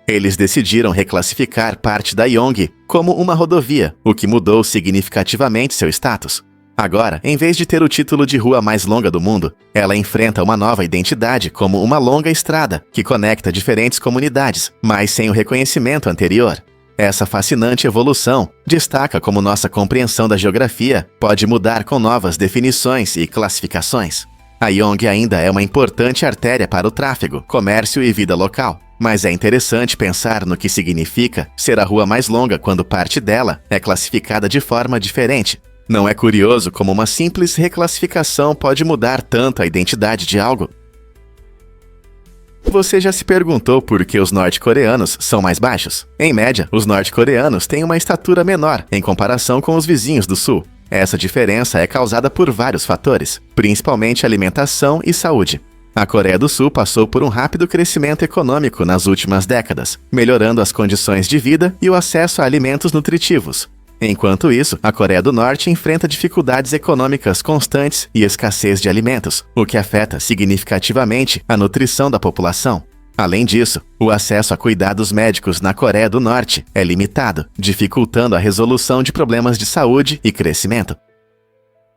Eles decidiram reclassificar parte da Yonge como uma rodovia, o que mudou significativamente seu status. Agora, em vez de ter o título de rua mais longa do mundo, ela enfrenta uma nova identidade como uma longa estrada que conecta diferentes comunidades, mas sem o reconhecimento anterior. Essa fascinante evolução destaca como nossa compreensão da geografia pode mudar com novas definições e classificações. A Yonge ainda é uma importante artéria para o tráfego, comércio e vida local, mas é interessante pensar no que significa ser a rua mais longa quando parte dela é classificada de forma diferente. Não é curioso como uma simples reclassificação pode mudar tanto a identidade de algo? Você já se perguntou por que os norte-coreanos são mais baixos? Em média, os norte-coreanos têm uma estatura menor em comparação com os vizinhos do sul. Essa diferença é causada por vários fatores, principalmente alimentação e saúde. A Coreia do Sul passou por um rápido crescimento econômico nas últimas décadas, melhorando as condições de vida e o acesso a alimentos nutritivos. Enquanto isso, a Coreia do Norte enfrenta dificuldades econômicas constantes e escassez de alimentos, o que afeta significativamente a nutrição da população. Além disso, o acesso a cuidados médicos na Coreia do Norte é limitado, dificultando a resolução de problemas de saúde e crescimento.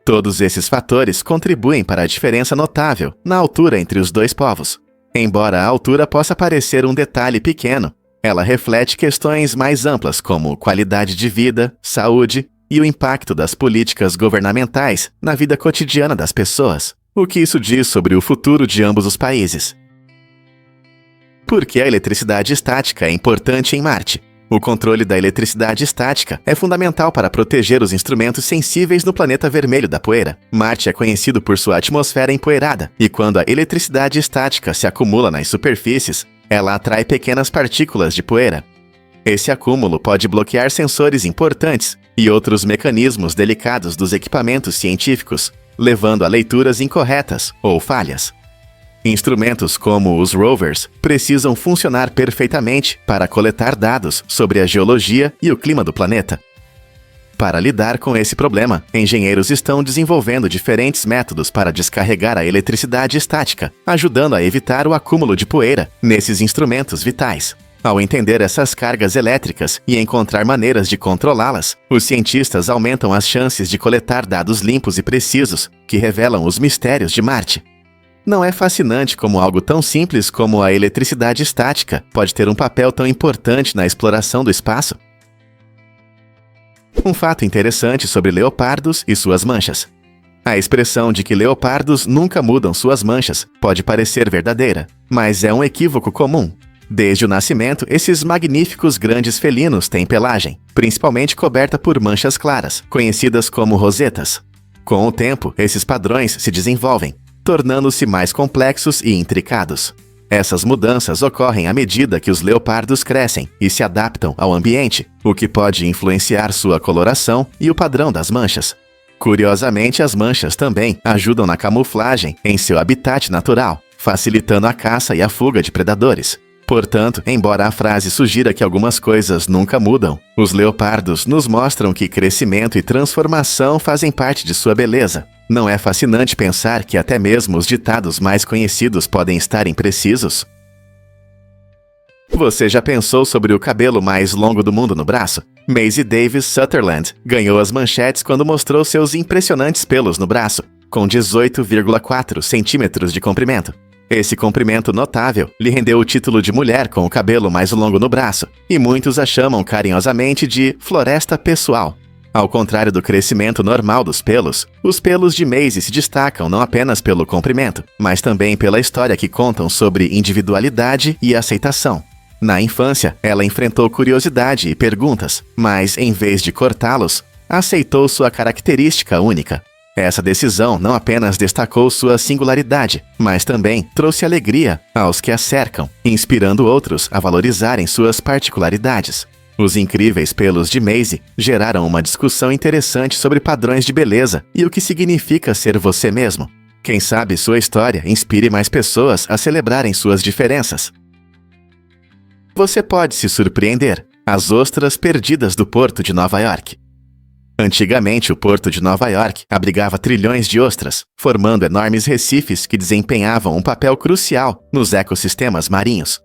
Todos esses fatores contribuem para a diferença notável na altura entre os dois povos. Embora a altura possa parecer um detalhe pequeno, ela reflete questões mais amplas como qualidade de vida, saúde e o impacto das políticas governamentais na vida cotidiana das pessoas. O que isso diz sobre o futuro de ambos os países? Por que a eletricidade estática é importante em Marte? O controle da eletricidade estática é fundamental para proteger os instrumentos sensíveis no planeta vermelho da poeira. Marte é conhecido por sua atmosfera empoeirada, e quando a eletricidade estática se acumula nas superfícies, ela atrai pequenas partículas de poeira. Esse acúmulo pode bloquear sensores importantes e outros mecanismos delicados dos equipamentos científicos, levando a leituras incorretas ou falhas. Instrumentos como os rovers precisam funcionar perfeitamente para coletar dados sobre a geologia e o clima do planeta. Para lidar com esse problema, engenheiros estão desenvolvendo diferentes métodos para descarregar a eletricidade estática, ajudando a evitar o acúmulo de poeira nesses instrumentos vitais. Ao entender essas cargas elétricas e encontrar maneiras de controlá-las, os cientistas aumentam as chances de coletar dados limpos e precisos que revelam os mistérios de Marte. Não é fascinante como algo tão simples como a eletricidade estática pode ter um papel tão importante na exploração do espaço? Um fato interessante sobre leopardos e suas manchas. A expressão de que leopardos nunca mudam suas manchas pode parecer verdadeira, mas é um equívoco comum. Desde o nascimento, esses magníficos grandes felinos têm pelagem, principalmente coberta por manchas claras, conhecidas como rosetas. Com o tempo, esses padrões se desenvolvem, tornando-se mais complexos e intricados. Essas mudanças ocorrem à medida que os leopardos crescem e se adaptam ao ambiente, o que pode influenciar sua coloração e o padrão das manchas. Curiosamente, as manchas também ajudam na camuflagem em seu habitat natural, facilitando a caça e a fuga de predadores. Portanto, embora a frase sugira que algumas coisas nunca mudam, os leopardos nos mostram que crescimento e transformação fazem parte de sua beleza. Não é fascinante pensar que até mesmo os ditados mais conhecidos podem estar imprecisos? Você já pensou sobre o cabelo mais longo do mundo no braço? Maisie Davis Sutherland ganhou as manchetes quando mostrou seus impressionantes pelos no braço, com 18,4 centímetros de comprimento. Esse comprimento notável lhe rendeu o título de mulher com o cabelo mais longo no braço, e muitos a chamam carinhosamente de floresta pessoal. Ao contrário do crescimento normal dos pelos, os pelos de Maisie se destacam não apenas pelo comprimento, mas também pela história que contam sobre individualidade e aceitação. Na infância, ela enfrentou curiosidade e perguntas, mas, em vez de cortá-los, aceitou sua característica única. Essa decisão não apenas destacou sua singularidade, mas também trouxe alegria aos que a cercam, inspirando outros a valorizarem suas particularidades. Os incríveis pelos de Maisie geraram uma discussão interessante sobre padrões de beleza e o que significa ser você mesmo. Quem sabe sua história inspire mais pessoas a celebrarem suas diferenças. Você pode se surpreender. As ostras perdidas do Porto de Nova York. Antigamente, o Porto de Nova York abrigava trilhões de ostras, formando enormes recifes que desempenhavam um papel crucial nos ecossistemas marinhos.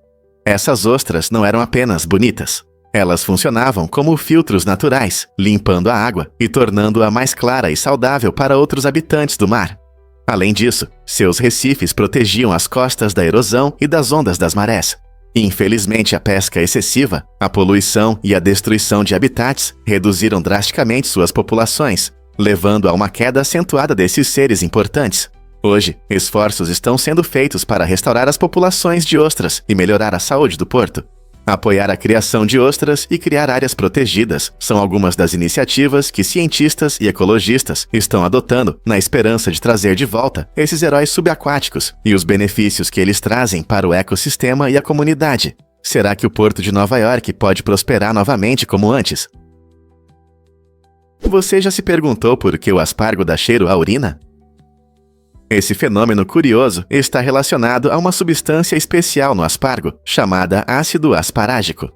Essas ostras não eram apenas bonitas. Elas funcionavam como filtros naturais, limpando a água e tornando-a mais clara e saudável para outros habitantes do mar. Além disso, seus recifes protegiam as costas da erosão e das ondas das marés. Infelizmente, a pesca excessiva, a poluição e a destruição de habitats reduziram drasticamente suas populações, levando a uma queda acentuada desses seres importantes. Hoje, esforços estão sendo feitos para restaurar as populações de ostras e melhorar a saúde do porto. Apoiar a criação de ostras e criar áreas protegidas são algumas das iniciativas que cientistas e ecologistas estão adotando na esperança de trazer de volta esses heróis subaquáticos e os benefícios que eles trazem para o ecossistema e a comunidade. Será que o Porto de Nova York pode prosperar novamente como antes? Você já se perguntou por que o aspargo dá cheiro à urina? Esse fenômeno curioso está relacionado a uma substância especial no aspargo, chamada ácido asparágico.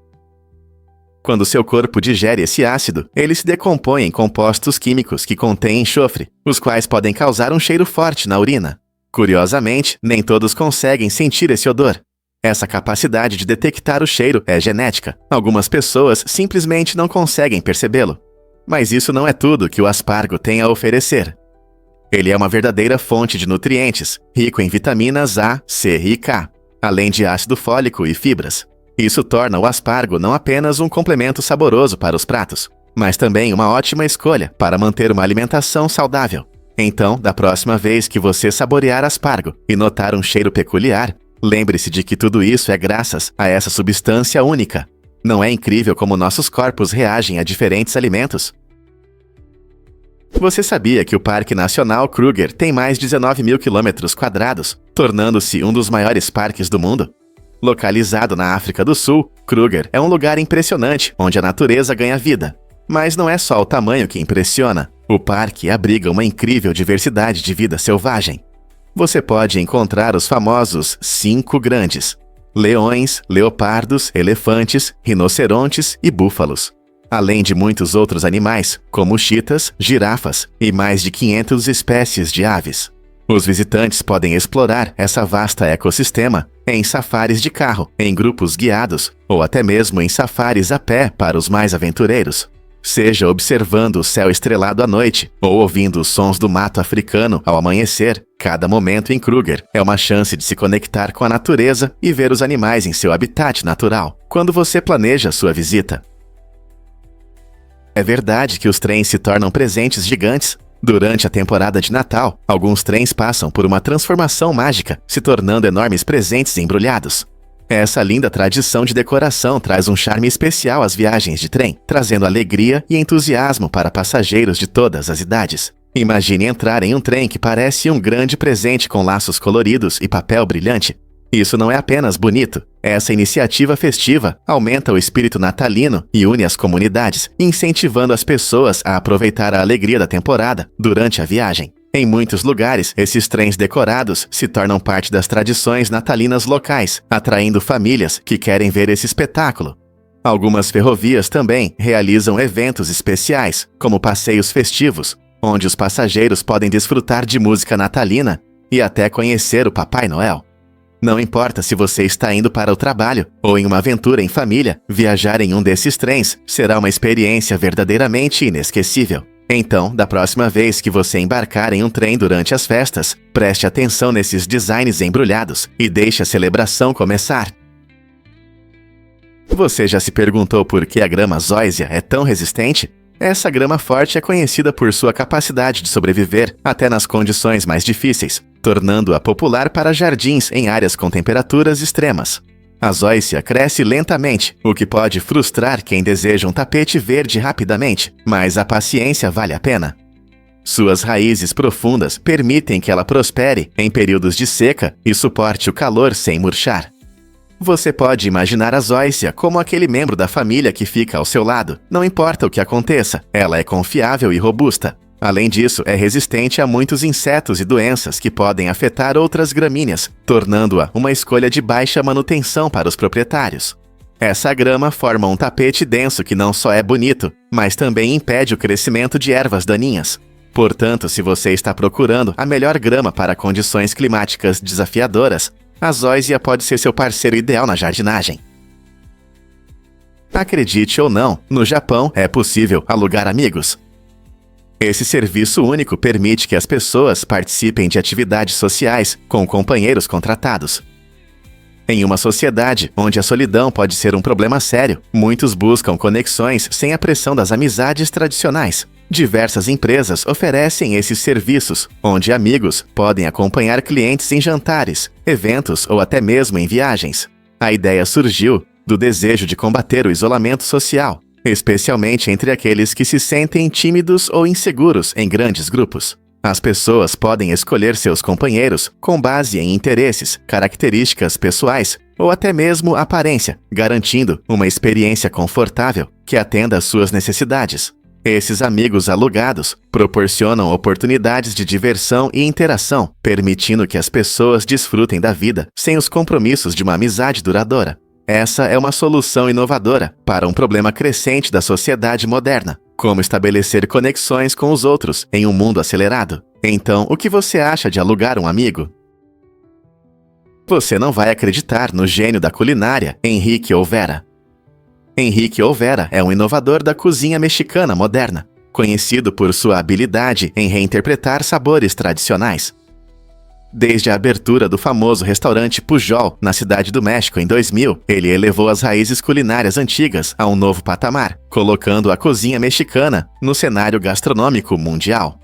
Quando seu corpo digere esse ácido, ele se decompõe em compostos químicos que contêm enxofre, os quais podem causar um cheiro forte na urina. Curiosamente, nem todos conseguem sentir esse odor. Essa capacidade de detectar o cheiro é genética. Algumas pessoas simplesmente não conseguem percebê-lo. Mas isso não é tudo que o aspargo tem a oferecer. Ele é uma verdadeira fonte de nutrientes, rico em vitaminas A, C e K, além de ácido fólico e fibras. Isso torna o aspargo não apenas um complemento saboroso para os pratos, mas também uma ótima escolha para manter uma alimentação saudável. Então, da próxima vez que você saborear aspargo e notar um cheiro peculiar, lembre-se de que tudo isso é graças a essa substância única. Não é incrível como nossos corpos reagem a diferentes alimentos? Você sabia que o Parque Nacional Kruger tem mais de 19 mil quilômetros quadrados, tornando-se um dos maiores parques do mundo? Localizado na África do Sul, Kruger é um lugar impressionante onde a natureza ganha vida. Mas não é só o tamanho que impressiona. O parque abriga uma incrível diversidade de vida selvagem. Você pode encontrar os famosos 5 grandes: leões, leopardos, elefantes, rinocerontes e búfalos. Além de muitos outros animais, como chitas, girafas e mais de 500 espécies de aves. Os visitantes podem explorar essa vasta ecossistema em safaris de carro, em grupos guiados, ou até mesmo em safaris a pé para os mais aventureiros. Seja observando o céu estrelado à noite, ou ouvindo os sons do mato africano ao amanhecer, cada momento em Kruger é uma chance de se conectar com a natureza e ver os animais em seu habitat natural, quando você planeja sua visita. É verdade que os trens se tornam presentes gigantes. Durante a temporada de Natal, alguns trens passam por uma transformação mágica, se tornando enormes presentes embrulhados. Essa linda tradição de decoração traz um charme especial às viagens de trem, trazendo alegria e entusiasmo para passageiros de todas as idades. Imagine entrar em um trem que parece um grande presente com laços coloridos e papel brilhante. Isso não é apenas bonito. Essa iniciativa festiva aumenta o espírito natalino e une as comunidades, incentivando as pessoas a aproveitar a alegria da temporada durante a viagem. Em muitos lugares, esses trens decorados se tornam parte das tradições natalinas locais, atraindo famílias que querem ver esse espetáculo. Algumas ferrovias também realizam eventos especiais, como passeios festivos, onde os passageiros podem desfrutar de música natalina e até conhecer o Papai Noel. Não importa se você está indo para o trabalho ou em uma aventura em família, viajar em um desses trens será uma experiência verdadeiramente inesquecível. Então, da próxima vez que você embarcar em um trem durante as festas, preste atenção nesses designs embrulhados e deixe a celebração começar. Você já se perguntou por que a grama zoysia é tão resistente? Essa grama forte é conhecida por sua capacidade de sobreviver até nas condições mais difíceis, tornando-a popular para jardins em áreas com temperaturas extremas. A zoysia cresce lentamente, o que pode frustrar quem deseja um tapete verde rapidamente, mas a paciência vale a pena. Suas raízes profundas permitem que ela prospere em períodos de seca e suporte o calor sem murchar. Você pode imaginar a zoysia como aquele membro da família que fica ao seu lado. Não importa o que aconteça, ela é confiável e robusta. Além disso, é resistente a muitos insetos e doenças que podem afetar outras gramíneas, tornando-a uma escolha de baixa manutenção para os proprietários. Essa grama forma um tapete denso que não só é bonito, mas também impede o crescimento de ervas daninhas. Portanto, se você está procurando a melhor grama para condições climáticas desafiadoras, a zoysia pode ser seu parceiro ideal na jardinagem. Acredite ou não, no Japão é possível alugar amigos. Esse serviço único permite que as pessoas participem de atividades sociais com companheiros contratados. Em uma sociedade onde a solidão pode ser um problema sério, muitos buscam conexões sem a pressão das amizades tradicionais. Diversas empresas oferecem esses serviços, onde amigos podem acompanhar clientes em jantares, eventos ou até mesmo em viagens. A ideia surgiu do desejo de combater o isolamento social, especialmente entre aqueles que se sentem tímidos ou inseguros em grandes grupos. As pessoas podem escolher seus companheiros com base em interesses, características pessoais ou até mesmo aparência, garantindo uma experiência confortável que atenda às suas necessidades. Esses amigos alugados proporcionam oportunidades de diversão e interação, permitindo que as pessoas desfrutem da vida sem os compromissos de uma amizade duradoura. Essa é uma solução inovadora para um problema crescente da sociedade moderna: como estabelecer conexões com os outros em um mundo acelerado. Então, o que você acha de alugar um amigo? Você não vai acreditar no gênio da culinária, Enrique Olvera. Enrique Olvera é um inovador da cozinha mexicana moderna, conhecido por sua habilidade em reinterpretar sabores tradicionais. Desde a abertura do famoso restaurante Pujol, na Cidade do México, em 2000, ele elevou as raízes culinárias antigas a um novo patamar, colocando a cozinha mexicana no cenário gastronômico mundial.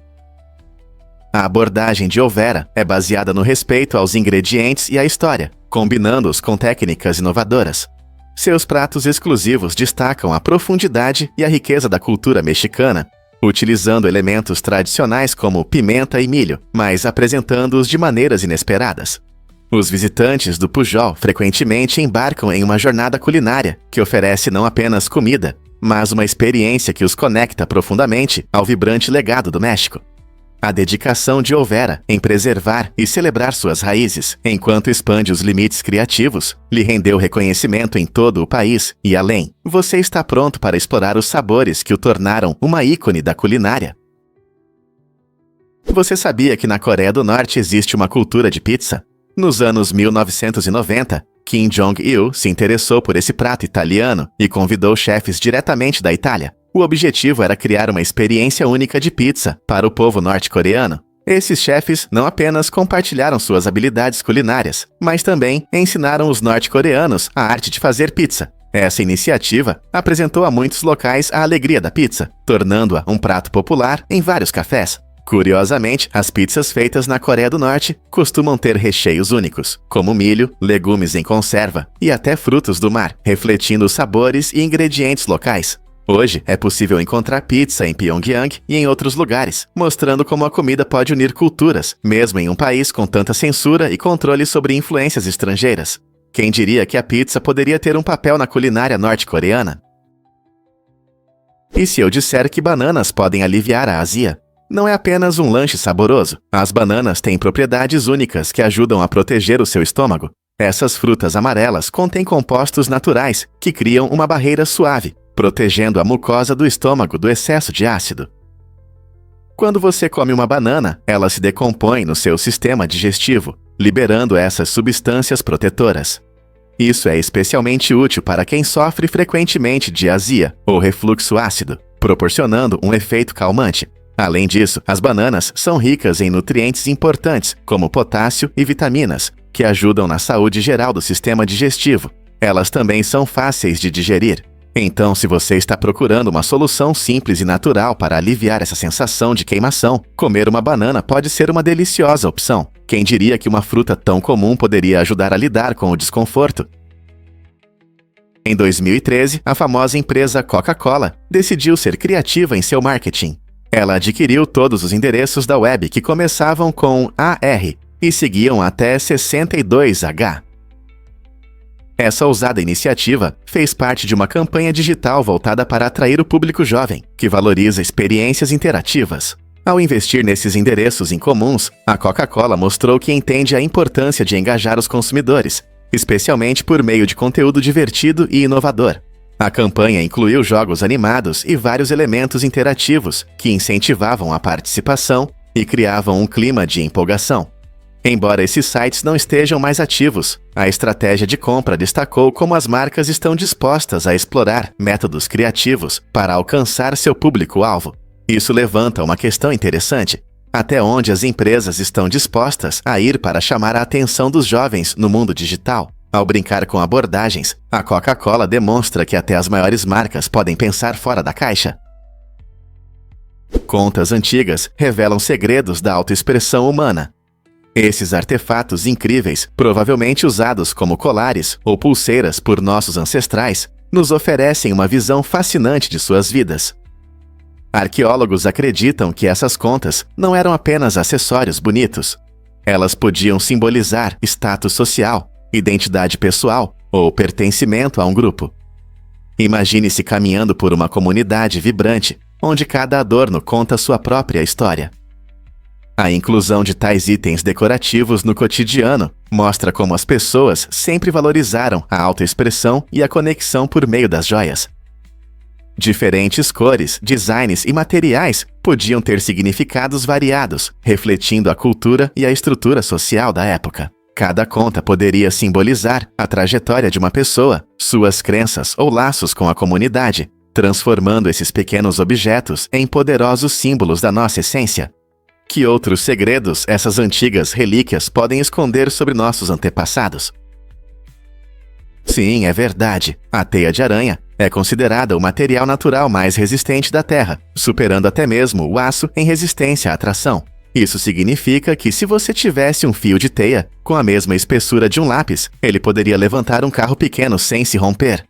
A abordagem de Olvera é baseada no respeito aos ingredientes e à história, combinando-os com técnicas inovadoras. Seus pratos exclusivos destacam a profundidade e a riqueza da cultura mexicana, utilizando elementos tradicionais como pimenta e milho, mas apresentando-os de maneiras inesperadas. Os visitantes do Pujol frequentemente embarcam em uma jornada culinária que oferece não apenas comida, mas uma experiência que os conecta profundamente ao vibrante legado do México. A dedicação de Olvera em preservar e celebrar suas raízes, enquanto expande os limites criativos, lhe rendeu reconhecimento em todo o país e além. Você está pronto para explorar os sabores que o tornaram uma ícone da culinária? Você sabia que na Coreia do Norte existe uma cultura de pizza? Nos anos 1990, Kim Jong-il se interessou por esse prato italiano e convidou chefes diretamente da Itália. O objetivo era criar uma experiência única de pizza para o povo norte-coreano. Esses chefes não apenas compartilharam suas habilidades culinárias, mas também ensinaram os norte-coreanos a arte de fazer pizza. Essa iniciativa apresentou a muitos locais a alegria da pizza, tornando-a um prato popular em vários cafés. Curiosamente, as pizzas feitas na Coreia do Norte costumam ter recheios únicos, como milho, legumes em conserva e até frutos do mar, refletindo os sabores e ingredientes locais. Hoje, é possível encontrar pizza em Pyongyang e em outros lugares, mostrando como a comida pode unir culturas, mesmo em um país com tanta censura e controle sobre influências estrangeiras. Quem diria que a pizza poderia ter um papel na culinária norte-coreana? E se eu disser que bananas podem aliviar a azia? Não é apenas um lanche saboroso. As bananas têm propriedades únicas que ajudam a proteger o seu estômago. Essas frutas amarelas contêm compostos naturais que criam uma barreira suave, protegendo a mucosa do estômago do excesso de ácido. Quando você come uma banana, ela se decompõe no seu sistema digestivo, liberando essas substâncias protetoras. Isso é especialmente útil para quem sofre frequentemente de azia ou refluxo ácido, proporcionando um efeito calmante. Além disso, as bananas são ricas em nutrientes importantes, como potássio e vitaminas, que ajudam na saúde geral do sistema digestivo. Elas também são fáceis de digerir. Então, se você está procurando uma solução simples e natural para aliviar essa sensação de queimação, comer uma banana pode ser uma deliciosa opção. Quem diria que uma fruta tão comum poderia ajudar a lidar com o desconforto? Em 2013, a famosa empresa Coca-Cola decidiu ser criativa em seu marketing. Ela adquiriu todos os endereços da web que começavam com AR e seguiam até 62H. Essa ousada iniciativa fez parte de uma campanha digital voltada para atrair o público jovem, que valoriza experiências interativas. Ao investir nesses endereços incomuns, a Coca-Cola mostrou que entende a importância de engajar os consumidores, especialmente por meio de conteúdo divertido e inovador. A campanha incluiu jogos animados e vários elementos interativos que incentivavam a participação e criavam um clima de empolgação. Embora esses sites não estejam mais ativos, a estratégia de compra destacou como as marcas estão dispostas a explorar métodos criativos para alcançar seu público-alvo. Isso levanta uma questão interessante: até onde as empresas estão dispostas a ir para chamar a atenção dos jovens no mundo digital? Ao brincar com abordagens, a Coca-Cola demonstra que até as maiores marcas podem pensar fora da caixa. Contas antigas revelam segredos da autoexpressão humana. Esses artefatos incríveis, provavelmente usados como colares ou pulseiras por nossos ancestrais, nos oferecem uma visão fascinante de suas vidas. Arqueólogos acreditam que essas contas não eram apenas acessórios bonitos. Elas podiam simbolizar status social, identidade pessoal ou pertencimento a um grupo. Imagine-se caminhando por uma comunidade vibrante, onde cada adorno conta sua própria história. A inclusão de tais itens decorativos no cotidiano mostra como as pessoas sempre valorizaram a autoexpressão e a conexão por meio das joias. Diferentes cores, designs e materiais podiam ter significados variados, refletindo a cultura e a estrutura social da época. Cada conta poderia simbolizar a trajetória de uma pessoa, suas crenças ou laços com a comunidade, transformando esses pequenos objetos em poderosos símbolos da nossa essência. Que outros segredos essas antigas relíquias podem esconder sobre nossos antepassados? Sim, é verdade. A teia de aranha é considerada o material natural mais resistente da Terra, superando até mesmo o aço em resistência à tração. Isso significa que se você tivesse um fio de teia com a mesma espessura de um lápis, ele poderia levantar um carro pequeno sem se romper.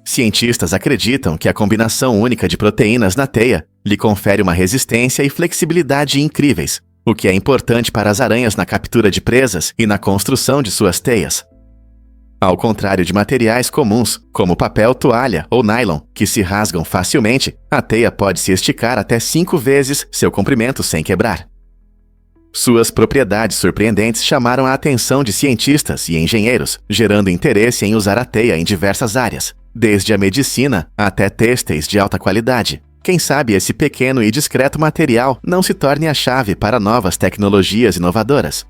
Cientistas acreditam que a combinação única de proteínas na teia lhe confere uma resistência e flexibilidade incríveis, o que é importante para as aranhas na captura de presas e na construção de suas teias. Ao contrário de materiais comuns, como papel, toalha ou nylon, que se rasgam facilmente, a teia pode se esticar até 5 vezes seu comprimento sem quebrar. Suas propriedades surpreendentes chamaram a atenção de cientistas e engenheiros, gerando interesse em usar a teia em diversas áreas, desde a medicina até têxteis de alta qualidade. Quem sabe esse pequeno e discreto material não se torne a chave para novas tecnologias inovadoras.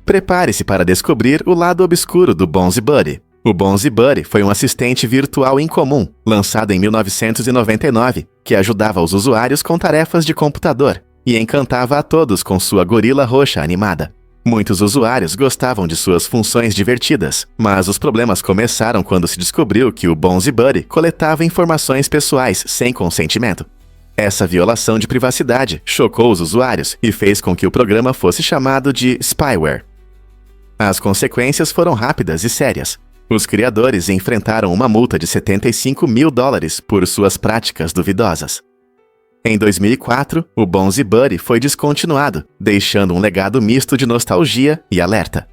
Prepare-se para descobrir o lado obscuro do Bonzi Buddy. O Bonzi Buddy foi um assistente virtual incomum, lançado em 1999, que ajudava os usuários com tarefas de computador e encantava a todos com sua gorila roxa animada. Muitos usuários gostavam de suas funções divertidas, mas os problemas começaram quando se descobriu que o Bonzi Buddy coletava informações pessoais sem consentimento. Essa violação de privacidade chocou os usuários e fez com que o programa fosse chamado de spyware. As consequências foram rápidas e sérias. Os criadores enfrentaram uma multa de $75 mil por suas práticas duvidosas. Em 2004, o Bonzi Buddy foi descontinuado, deixando um legado misto de nostalgia e alerta.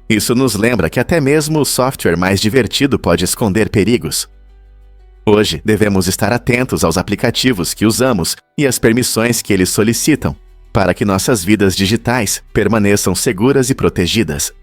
Isso nos lembra que até mesmo o software mais divertido pode esconder perigos. Hoje, devemos estar atentos aos aplicativos que usamos e às permissões que eles solicitam, para que nossas vidas digitais permaneçam seguras e protegidas.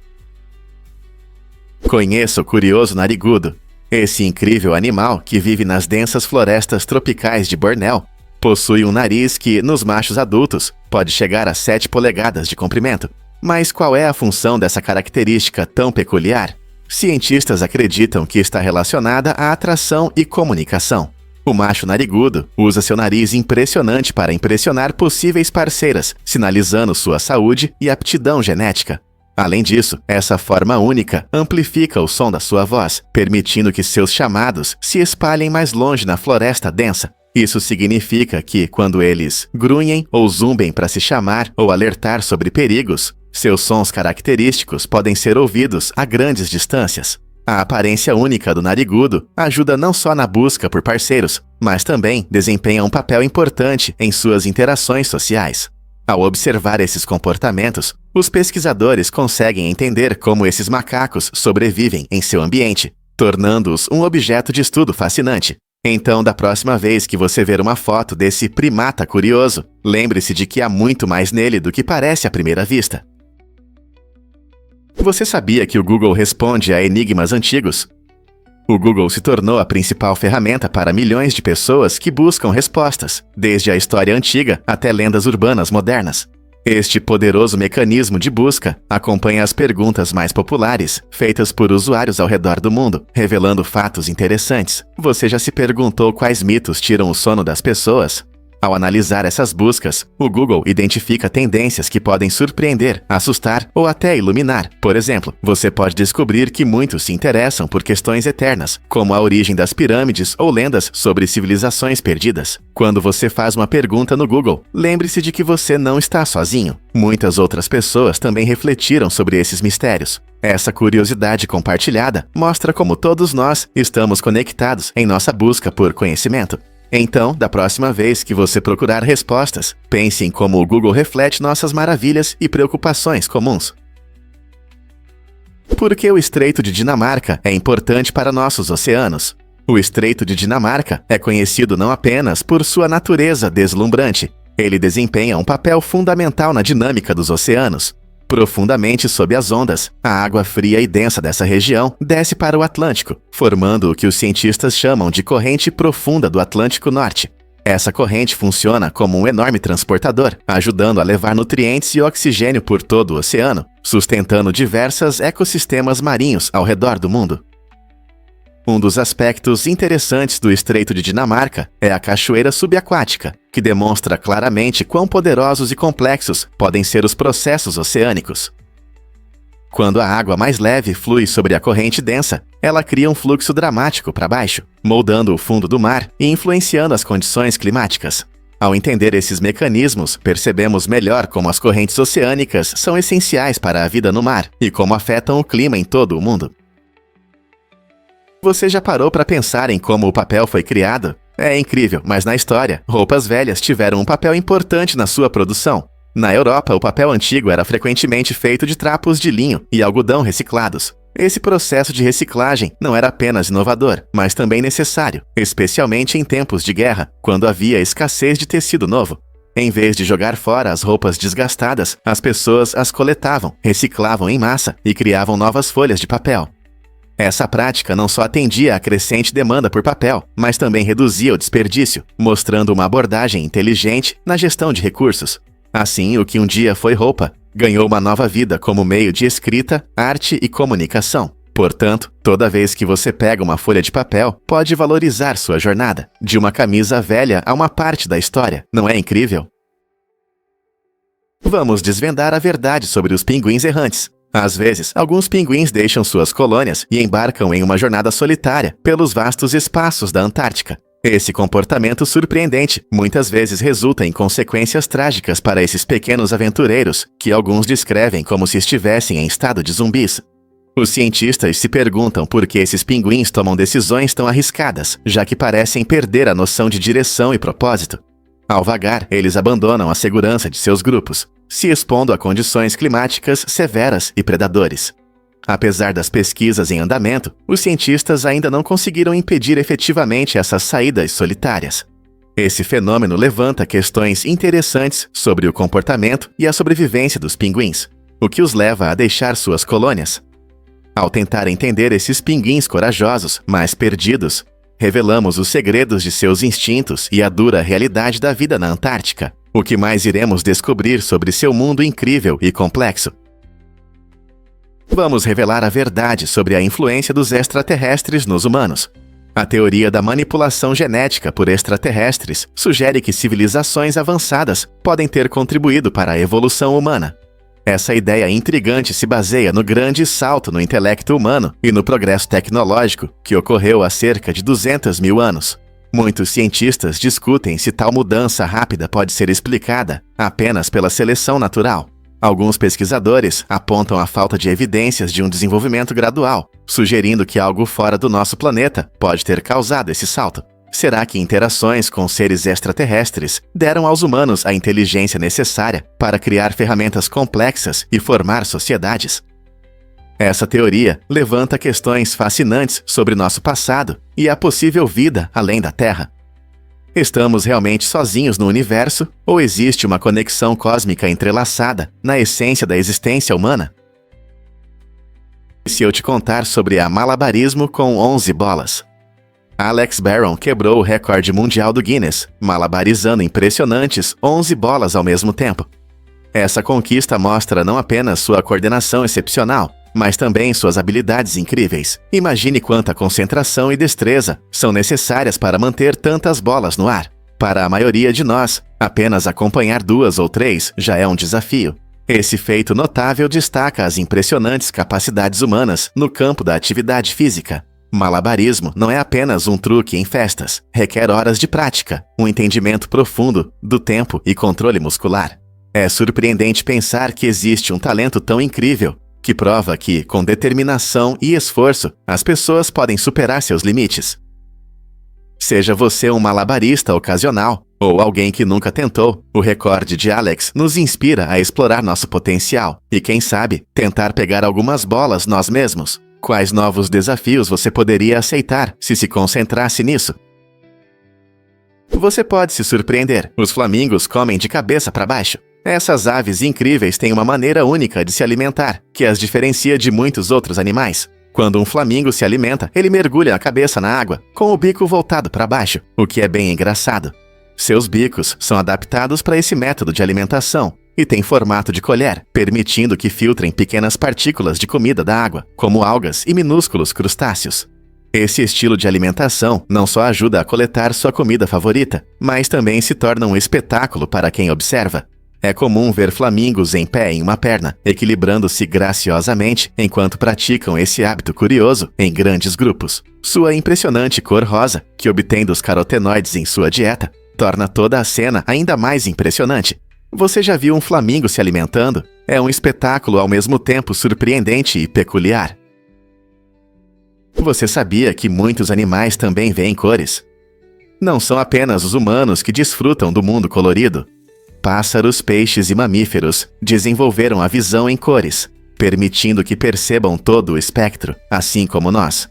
Conheça o curioso narigudo. Esse incrível animal que vive nas densas florestas tropicais de Bornéu Possui um nariz que, nos machos adultos, pode chegar a 7 polegadas de comprimento. Mas qual é a função dessa característica tão peculiar? Cientistas acreditam que está relacionada à atração e comunicação. O macho narigudo usa seu nariz impressionante para impressionar possíveis parceiras, sinalizando sua saúde e aptidão genética. Além disso, essa forma única amplifica o som da sua voz, permitindo que seus chamados se espalhem mais longe na floresta densa. Isso significa que, quando eles grunhem ou zumbem para se chamar ou alertar sobre perigos, seus sons característicos podem ser ouvidos a grandes distâncias. A aparência única do narigudo ajuda não só na busca por parceiros, mas também desempenha um papel importante em suas interações sociais. Ao observar esses comportamentos, os pesquisadores conseguem entender como esses macacos sobrevivem em seu ambiente, tornando-os um objeto de estudo fascinante. Então, da próxima vez que você ver uma foto desse primata curioso, lembre-se de que há muito mais nele do que parece à primeira vista. Você sabia que o Google responde a enigmas antigos? O Google se tornou a principal ferramenta para milhões de pessoas que buscam respostas, desde a história antiga até lendas urbanas modernas. Este poderoso mecanismo de busca acompanha as perguntas mais populares, feitas por usuários ao redor do mundo, revelando fatos interessantes. Você já se perguntou quais mitos tiram o sono das pessoas? Ao analisar essas buscas, o Google identifica tendências que podem surpreender, assustar ou até iluminar. Por exemplo, você pode descobrir que muitos se interessam por questões eternas, como a origem das pirâmides ou lendas sobre civilizações perdidas. Quando você faz uma pergunta no Google, lembre-se de que você não está sozinho. Muitas outras pessoas também refletiram sobre esses mistérios. Essa curiosidade compartilhada mostra como todos nós estamos conectados em nossa busca por conhecimento. Então, da próxima vez que você procurar respostas, pense em como o Google reflete nossas maravilhas e preocupações comuns. Por que o Estreito de Dinamarca é importante para nossos oceanos? O Estreito de Dinamarca é conhecido não apenas por sua natureza deslumbrante. Ele desempenha um papel fundamental na dinâmica dos oceanos. Profundamente sob as ondas, a água fria e densa dessa região desce para o Atlântico, formando o que os cientistas chamam de corrente profunda do Atlântico Norte. Essa corrente funciona como um enorme transportador, ajudando a levar nutrientes e oxigênio por todo o oceano, sustentando diversos ecossistemas marinhos ao redor do mundo. Um dos aspectos interessantes do Estreito de Dinamarca é a cachoeira subaquática, que demonstra claramente quão poderosos e complexos podem ser os processos oceânicos. Quando a água mais leve flui sobre a corrente densa, ela cria um fluxo dramático para baixo, moldando o fundo do mar e influenciando as condições climáticas. Ao entender esses mecanismos, percebemos melhor como as correntes oceânicas são essenciais para a vida no mar e como afetam o clima em todo o mundo. Você já parou para pensar em como o papel foi criado? É incrível, mas na história, roupas velhas tiveram um papel importante na sua produção. Na Europa, o papel antigo era frequentemente feito de trapos de linho e algodão reciclados. Esse processo de reciclagem não era apenas inovador, mas também necessário, especialmente em tempos de guerra, quando havia escassez de tecido novo. Em vez de jogar fora as roupas desgastadas, as pessoas as coletavam, reciclavam em massa e criavam novas folhas de papel. Essa prática não só atendia à crescente demanda por papel, mas também reduzia o desperdício, mostrando uma abordagem inteligente na gestão de recursos. Assim, o que um dia foi roupa, ganhou uma nova vida como meio de escrita, arte e comunicação. Portanto, toda vez que você pega uma folha de papel, pode valorizar sua jornada, de uma camisa velha a uma parte da história. Não é incrível? Vamos desvendar a verdade sobre os pinguins errantes. Às vezes, alguns pinguins deixam suas colônias e embarcam em uma jornada solitária pelos vastos espaços da Antártica. Esse comportamento surpreendente muitas vezes resulta em consequências trágicas para esses pequenos aventureiros, que alguns descrevem como se estivessem em estado de zumbis. Os cientistas se perguntam por que esses pinguins tomam decisões tão arriscadas, já que parecem perder a noção de direção e propósito. Ao vagar, eles abandonam a segurança de seus grupos, se expondo a condições climáticas severas e predadores. Apesar das pesquisas em andamento, os cientistas ainda não conseguiram impedir efetivamente essas saídas solitárias. Esse fenômeno levanta questões interessantes sobre o comportamento e a sobrevivência dos pinguins, o que os leva a deixar suas colônias. Ao tentar entender esses pinguins corajosos, mas perdidos, revelamos os segredos de seus instintos e a dura realidade da vida na Antártica. O que mais iremos descobrir sobre seu mundo incrível e complexo? Vamos revelar a verdade sobre a influência dos extraterrestres nos humanos. A teoria da manipulação genética por extraterrestres sugere que civilizações avançadas podem ter contribuído para a evolução humana. Essa ideia intrigante se baseia no grande salto no intelecto humano e no progresso tecnológico que ocorreu há cerca de 200 mil anos. Muitos cientistas discutem se tal mudança rápida pode ser explicada apenas pela seleção natural. Alguns pesquisadores apontam a falta de evidências de um desenvolvimento gradual, sugerindo que algo fora do nosso planeta pode ter causado esse salto. Será que interações com seres extraterrestres deram aos humanos a inteligência necessária para criar ferramentas complexas e formar sociedades? Essa teoria levanta questões fascinantes sobre nosso passado e a possível vida além da Terra. Estamos realmente sozinhos no universo ou existe uma conexão cósmica entrelaçada na essência da existência humana? E se eu te contar sobre a malabarismo com 11 bolas? Alex Barron quebrou o recorde mundial do Guinness, malabarizando impressionantes 11 bolas ao mesmo tempo. Essa conquista mostra não apenas sua coordenação excepcional, mas também suas habilidades incríveis. Imagine quanta concentração e destreza são necessárias para manter tantas bolas no ar. Para a maioria de nós, apenas acompanhar 2 ou 3 já é um desafio. Esse feito notável destaca as impressionantes capacidades humanas no campo da atividade física. Malabarismo não é apenas um truque em festas, requer horas de prática, um entendimento profundo do tempo e controle muscular. É surpreendente pensar que existe um talento tão incrível, que prova que, com determinação e esforço, as pessoas podem superar seus limites. Seja você um malabarista ocasional ou alguém que nunca tentou, o recorde de Alex nos inspira a explorar nosso potencial e, quem sabe, tentar pegar algumas bolas nós mesmos. Quais novos desafios você poderia aceitar se concentrasse nisso? Você pode se surpreender. Os flamingos comem de cabeça para baixo. Essas aves incríveis têm uma maneira única de se alimentar, que as diferencia de muitos outros animais. Quando um flamingo se alimenta, ele mergulha a cabeça na água, com o bico voltado para baixo, o que é bem engraçado. Seus bicos são adaptados para esse método de alimentação e têm formato de colher, permitindo que filtrem pequenas partículas de comida da água, como algas e minúsculos crustáceos. Esse estilo de alimentação não só ajuda a coletar sua comida favorita, mas também se torna um espetáculo para quem observa. É comum ver flamingos em pé em uma perna, equilibrando-se graciosamente enquanto praticam esse hábito curioso em grandes grupos. Sua impressionante cor rosa, que obtém dos carotenoides em sua dieta, torna toda a cena ainda mais impressionante. Você já viu um flamingo se alimentando? É um espetáculo ao mesmo tempo surpreendente e peculiar. Você sabia que muitos animais também veem cores? Não são apenas os humanos que desfrutam do mundo colorido. Pássaros, peixes e mamíferos desenvolveram a visão em cores, permitindo que percebam todo o espectro, assim como nós.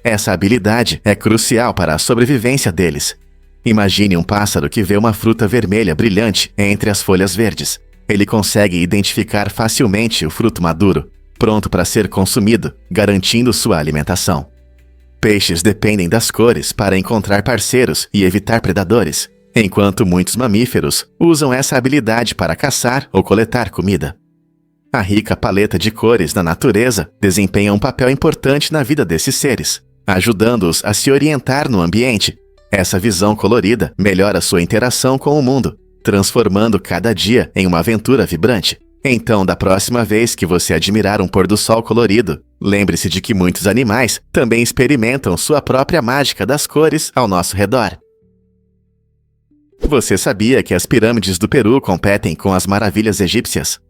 Essa habilidade é crucial para a sobrevivência deles. Imagine um pássaro que vê uma fruta vermelha brilhante entre as folhas verdes. Ele consegue identificar facilmente o fruto maduro, pronto para ser consumido, garantindo sua alimentação. Peixes dependem das cores para encontrar parceiros e evitar predadores, enquanto muitos mamíferos usam essa habilidade para caçar ou coletar comida. A rica paleta de cores da natureza desempenha um papel importante na vida desses seres, ajudando-os a se orientar no ambiente. Essa visão colorida melhora sua interação com o mundo, transformando cada dia em uma aventura vibrante. Então, da próxima vez que você admirar um pôr-do-sol colorido, lembre-se de que muitos animais também experimentam sua própria mágica das cores ao nosso redor. Você sabia que as pirâmides do Peru competem com as maravilhas egípcias?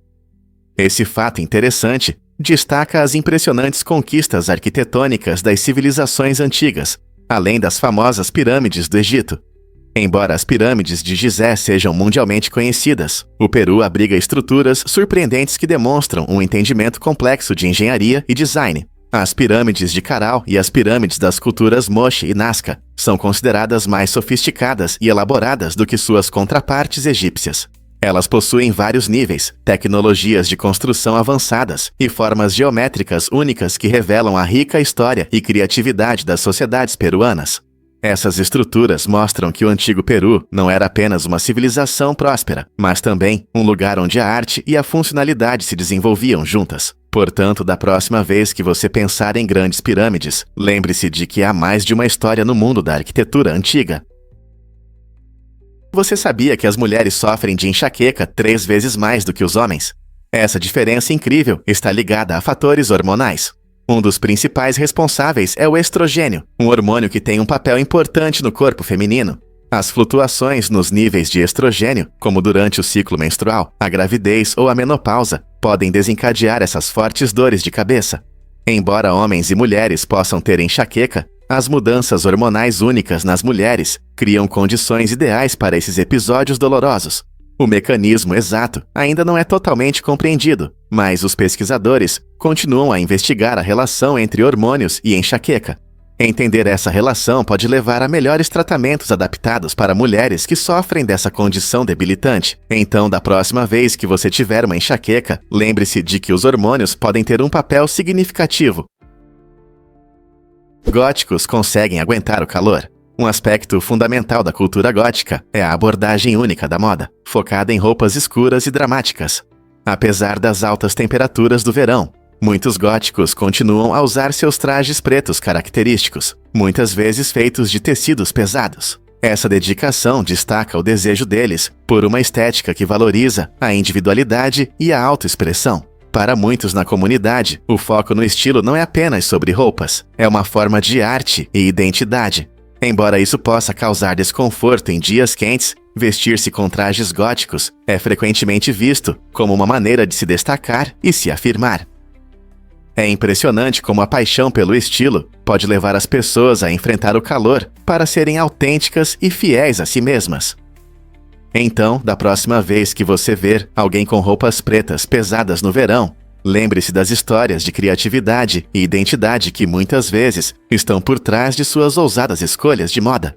Esse fato interessante destaca as impressionantes conquistas arquitetônicas das civilizações antigas, além das famosas pirâmides do Egito. Embora as pirâmides de Gizé sejam mundialmente conhecidas, o Peru abriga estruturas surpreendentes que demonstram um entendimento complexo de engenharia e design. As pirâmides de Caral e as pirâmides das culturas Moche e Nazca são consideradas mais sofisticadas e elaboradas do que suas contrapartes egípcias. Elas possuem vários níveis, tecnologias de construção avançadas e formas geométricas únicas que revelam a rica história e criatividade das sociedades peruanas. Essas estruturas mostram que o antigo Peru não era apenas uma civilização próspera, mas também um lugar onde a arte e a funcionalidade se desenvolviam juntas. Portanto, da próxima vez que você pensar em grandes pirâmides, lembre-se de que há mais de uma história no mundo da arquitetura antiga. Você sabia que as mulheres sofrem de enxaqueca 3 vezes mais do que os homens? Essa diferença incrível está ligada a fatores hormonais. Um dos principais responsáveis é o estrogênio, um hormônio que tem um papel importante no corpo feminino. As flutuações nos níveis de estrogênio, como durante o ciclo menstrual, a gravidez ou a menopausa, podem desencadear essas fortes dores de cabeça. Embora homens e mulheres possam ter enxaqueca, as mudanças hormonais únicas nas mulheres criam condições ideais para esses episódios dolorosos. O mecanismo exato ainda não é totalmente compreendido, mas os pesquisadores continuam a investigar a relação entre hormônios e enxaqueca. Entender essa relação pode levar a melhores tratamentos adaptados para mulheres que sofrem dessa condição debilitante. Então, da próxima vez que você tiver uma enxaqueca, lembre-se de que os hormônios podem ter um papel significativo. Góticos conseguem aguentar o calor. Um aspecto fundamental da cultura gótica é a abordagem única da moda, focada em roupas escuras e dramáticas. Apesar das altas temperaturas do verão, muitos góticos continuam a usar seus trajes pretos característicos, muitas vezes feitos de tecidos pesados. Essa dedicação destaca o desejo deles por uma estética que valoriza a individualidade e a autoexpressão. Para muitos na comunidade, o foco no estilo não é apenas sobre roupas, é uma forma de arte e identidade. Embora isso possa causar desconforto em dias quentes, vestir-se com trajes góticos é frequentemente visto como uma maneira de se destacar e se afirmar. É impressionante como a paixão pelo estilo pode levar as pessoas a enfrentar o calor para serem autênticas e fiéis a si mesmas. Então, da próxima vez que você ver alguém com roupas pretas pesadas no verão, lembre-se das histórias de criatividade e identidade que muitas vezes estão por trás de suas ousadas escolhas de moda.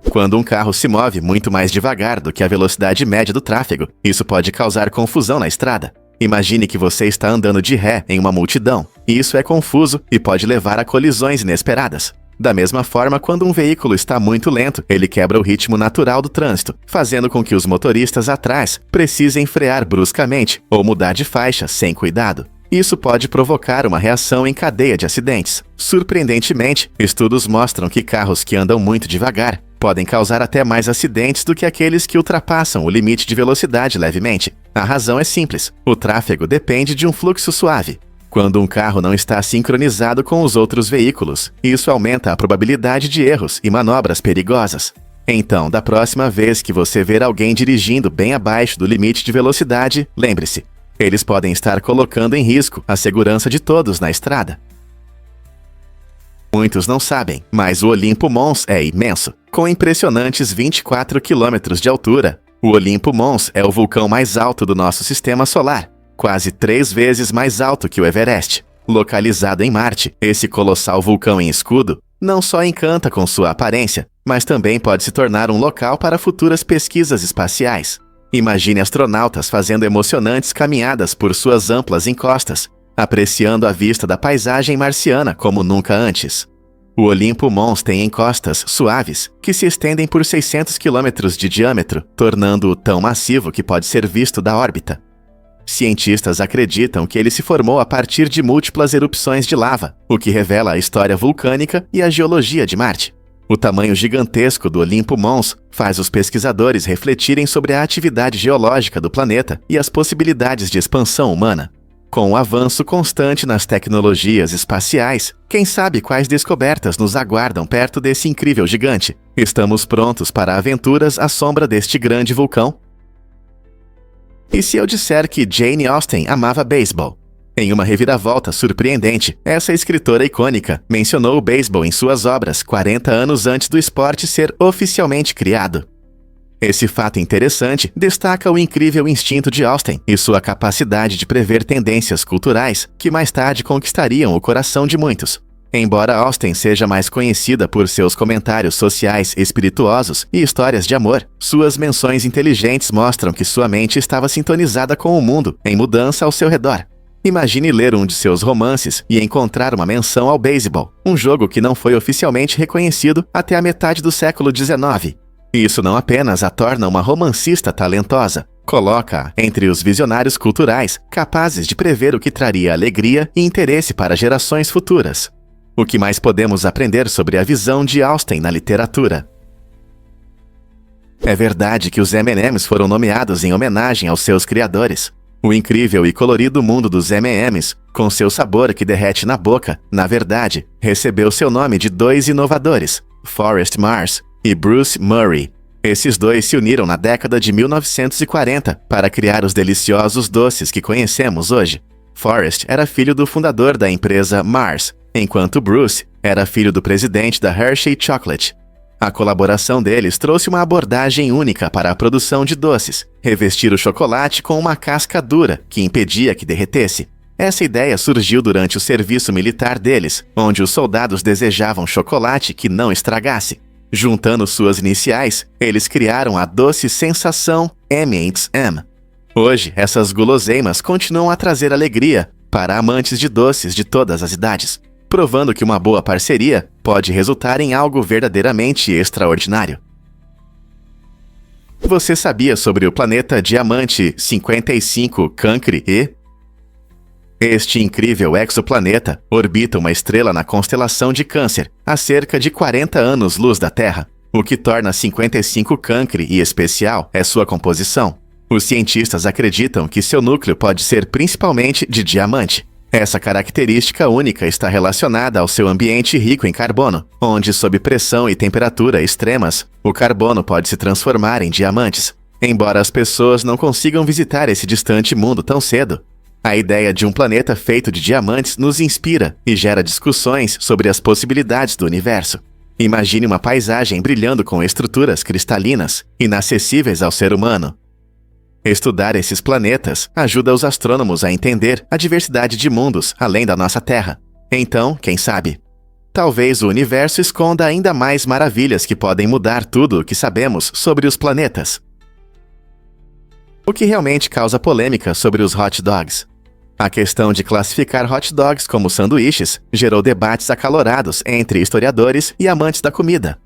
Quando um carro se move muito mais devagar do que a velocidade média do tráfego, isso pode causar confusão na estrada. Imagine que você está andando de ré em uma multidão, e isso é confuso e pode levar a colisões inesperadas. Da mesma forma, quando um veículo está muito lento, ele quebra o ritmo natural do trânsito, fazendo com que os motoristas atrás precisem frear bruscamente ou mudar de faixa sem cuidado. Isso pode provocar uma reação em cadeia de acidentes. Surpreendentemente, estudos mostram que carros que andam muito devagar podem causar até mais acidentes do que aqueles que ultrapassam o limite de velocidade levemente. A razão é simples: o tráfego depende de um fluxo suave. Quando um carro não está sincronizado com os outros veículos, isso aumenta a probabilidade de erros e manobras perigosas. Então, da próxima vez que você ver alguém dirigindo bem abaixo do limite de velocidade, lembre-se, eles podem estar colocando em risco a segurança de todos na estrada. Muitos não sabem, mas o Olimpo Mons é imenso. Com impressionantes 24 quilômetros de altura, o Olimpo Mons é o vulcão mais alto do nosso sistema solar, quase 3 vezes mais alto que o Everest. Localizado em Marte, esse colossal vulcão em escudo não só encanta com sua aparência, mas também pode se tornar um local para futuras pesquisas espaciais. Imagine astronautas fazendo emocionantes caminhadas por suas amplas encostas, apreciando a vista da paisagem marciana como nunca antes. O Olimpo Mons tem encostas suaves que se estendem por 600 quilômetros de diâmetro, tornando-o tão massivo que pode ser visto da órbita. Cientistas acreditam que ele se formou a partir de múltiplas erupções de lava, o que revela a história vulcânica e a geologia de Marte. O tamanho gigantesco do Olimpo Mons faz os pesquisadores refletirem sobre a atividade geológica do planeta e as possibilidades de expansão humana. Com o avanço constante nas tecnologias espaciais, quem sabe quais descobertas nos aguardam perto desse incrível gigante? Estamos prontos para aventuras à sombra deste grande vulcão? E se eu disser que Jane Austen amava beisebol? Em uma reviravolta surpreendente, essa escritora icônica mencionou o beisebol em suas obras 40 anos antes do esporte ser oficialmente criado. Esse fato interessante destaca o incrível instinto de Austen e sua capacidade de prever tendências culturais que mais tarde conquistariam o coração de muitos. Embora Austen seja mais conhecida por seus comentários sociais espirituosos e histórias de amor, suas menções inteligentes mostram que sua mente estava sintonizada com o mundo em mudança ao seu redor. Imagine ler um de seus romances e encontrar uma menção ao beisebol, um jogo que não foi oficialmente reconhecido até a metade do século XIX. Isso não apenas a torna uma romancista talentosa, coloca-a entre os visionários culturais capazes de prever o que traria alegria e interesse para gerações futuras. O que mais podemos aprender sobre a visão de Austen na literatura? É verdade que os M&M's foram nomeados em homenagem aos seus criadores. O incrível e colorido mundo dos M&M's, com seu sabor que derrete na boca, na verdade, recebeu seu nome de dois inovadores, Forrest Mars e Bruce Murray. Esses dois se uniram na década de 1940 para criar os deliciosos doces que conhecemos hoje. Forrest era filho do fundador da empresa Mars, enquanto Bruce era filho do presidente da Hershey Chocolate. A colaboração deles trouxe uma abordagem única para a produção de doces, revestir o chocolate com uma casca dura que impedia que derretesse. Essa ideia surgiu durante o serviço militar deles, onde os soldados desejavam chocolate que não estragasse. Juntando suas iniciais, eles criaram a doce sensação M&M. Hoje, essas guloseimas continuam a trazer alegria para amantes de doces de todas as idades, provando que uma boa parceria pode resultar em algo verdadeiramente extraordinário. Você sabia sobre o planeta Diamante 55 Cancri E? Este incrível exoplaneta orbita uma estrela na constelação de Câncer, a cerca de 40 anos-luz da Terra. O que torna 55 Cancri e especial é sua composição. Os cientistas acreditam que seu núcleo pode ser principalmente de diamante. Essa característica única está relacionada ao seu ambiente rico em carbono, onde, sob pressão e temperatura extremas, o carbono pode se transformar em diamantes. Embora as pessoas não consigam visitar esse distante mundo tão cedo, a ideia de um planeta feito de diamantes nos inspira e gera discussões sobre as possibilidades do universo. Imagine uma paisagem brilhando com estruturas cristalinas, inacessíveis ao ser humano. Estudar esses planetas ajuda os astrônomos a entender a diversidade de mundos além da nossa Terra. Então, quem sabe? Talvez o universo esconda ainda mais maravilhas que podem mudar tudo o que sabemos sobre os planetas. O que realmente causa polêmica sobre os hot dogs? A questão de classificar hot dogs como sanduíches gerou debates acalorados entre historiadores e amantes da comida.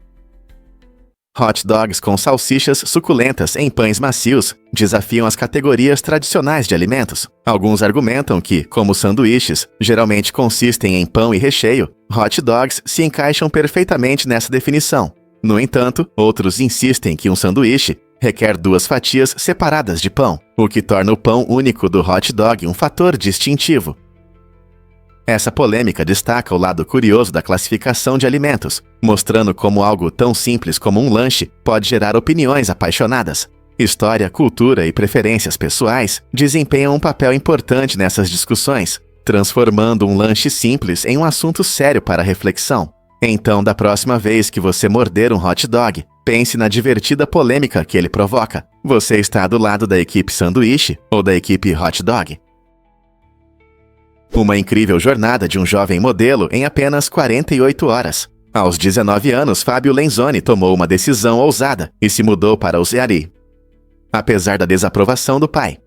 Hot dogs com salsichas suculentas em pães macios desafiam as categorias tradicionais de alimentos. Alguns argumentam que, como sanduíches geralmente consistem em pão e recheio, hot dogs se encaixam perfeitamente nessa definição. No entanto, outros insistem que um sanduíche requer duas fatias separadas de pão, o que torna o pão único do hot dog um fator distintivo. Essa polêmica destaca o lado curioso da classificação de alimentos, mostrando como algo tão simples como um lanche pode gerar opiniões apaixonadas. História, cultura e preferências pessoais desempenham um papel importante nessas discussões, transformando um lanche simples em um assunto sério para reflexão. Então, da próxima vez que você morder um hot dog, pense na divertida polêmica que ele provoca. Você está do lado da equipe sanduíche ou da equipe hot dog? Uma incrível jornada de um jovem modelo em apenas 48 horas. Aos 19 anos, Fábio Lenzoni tomou uma decisão ousada e se mudou para o Ceará, apesar da desaprovação do pai.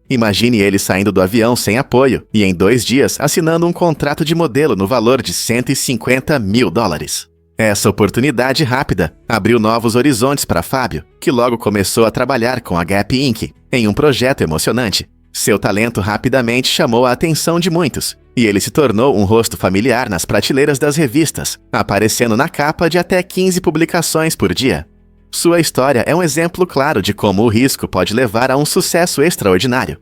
Imagine ele saindo do avião sem apoio e em 2 dias assinando um contrato de modelo no valor de $150 mil. Essa oportunidade rápida abriu novos horizontes para Fábio, que logo começou a trabalhar com a Gap Inc. em um projeto emocionante. Seu talento rapidamente chamou a atenção de muitos, e ele se tornou um rosto familiar nas prateleiras das revistas, aparecendo na capa de até 15 publicações por dia. Sua história é um exemplo claro de como o risco pode levar a um sucesso extraordinário.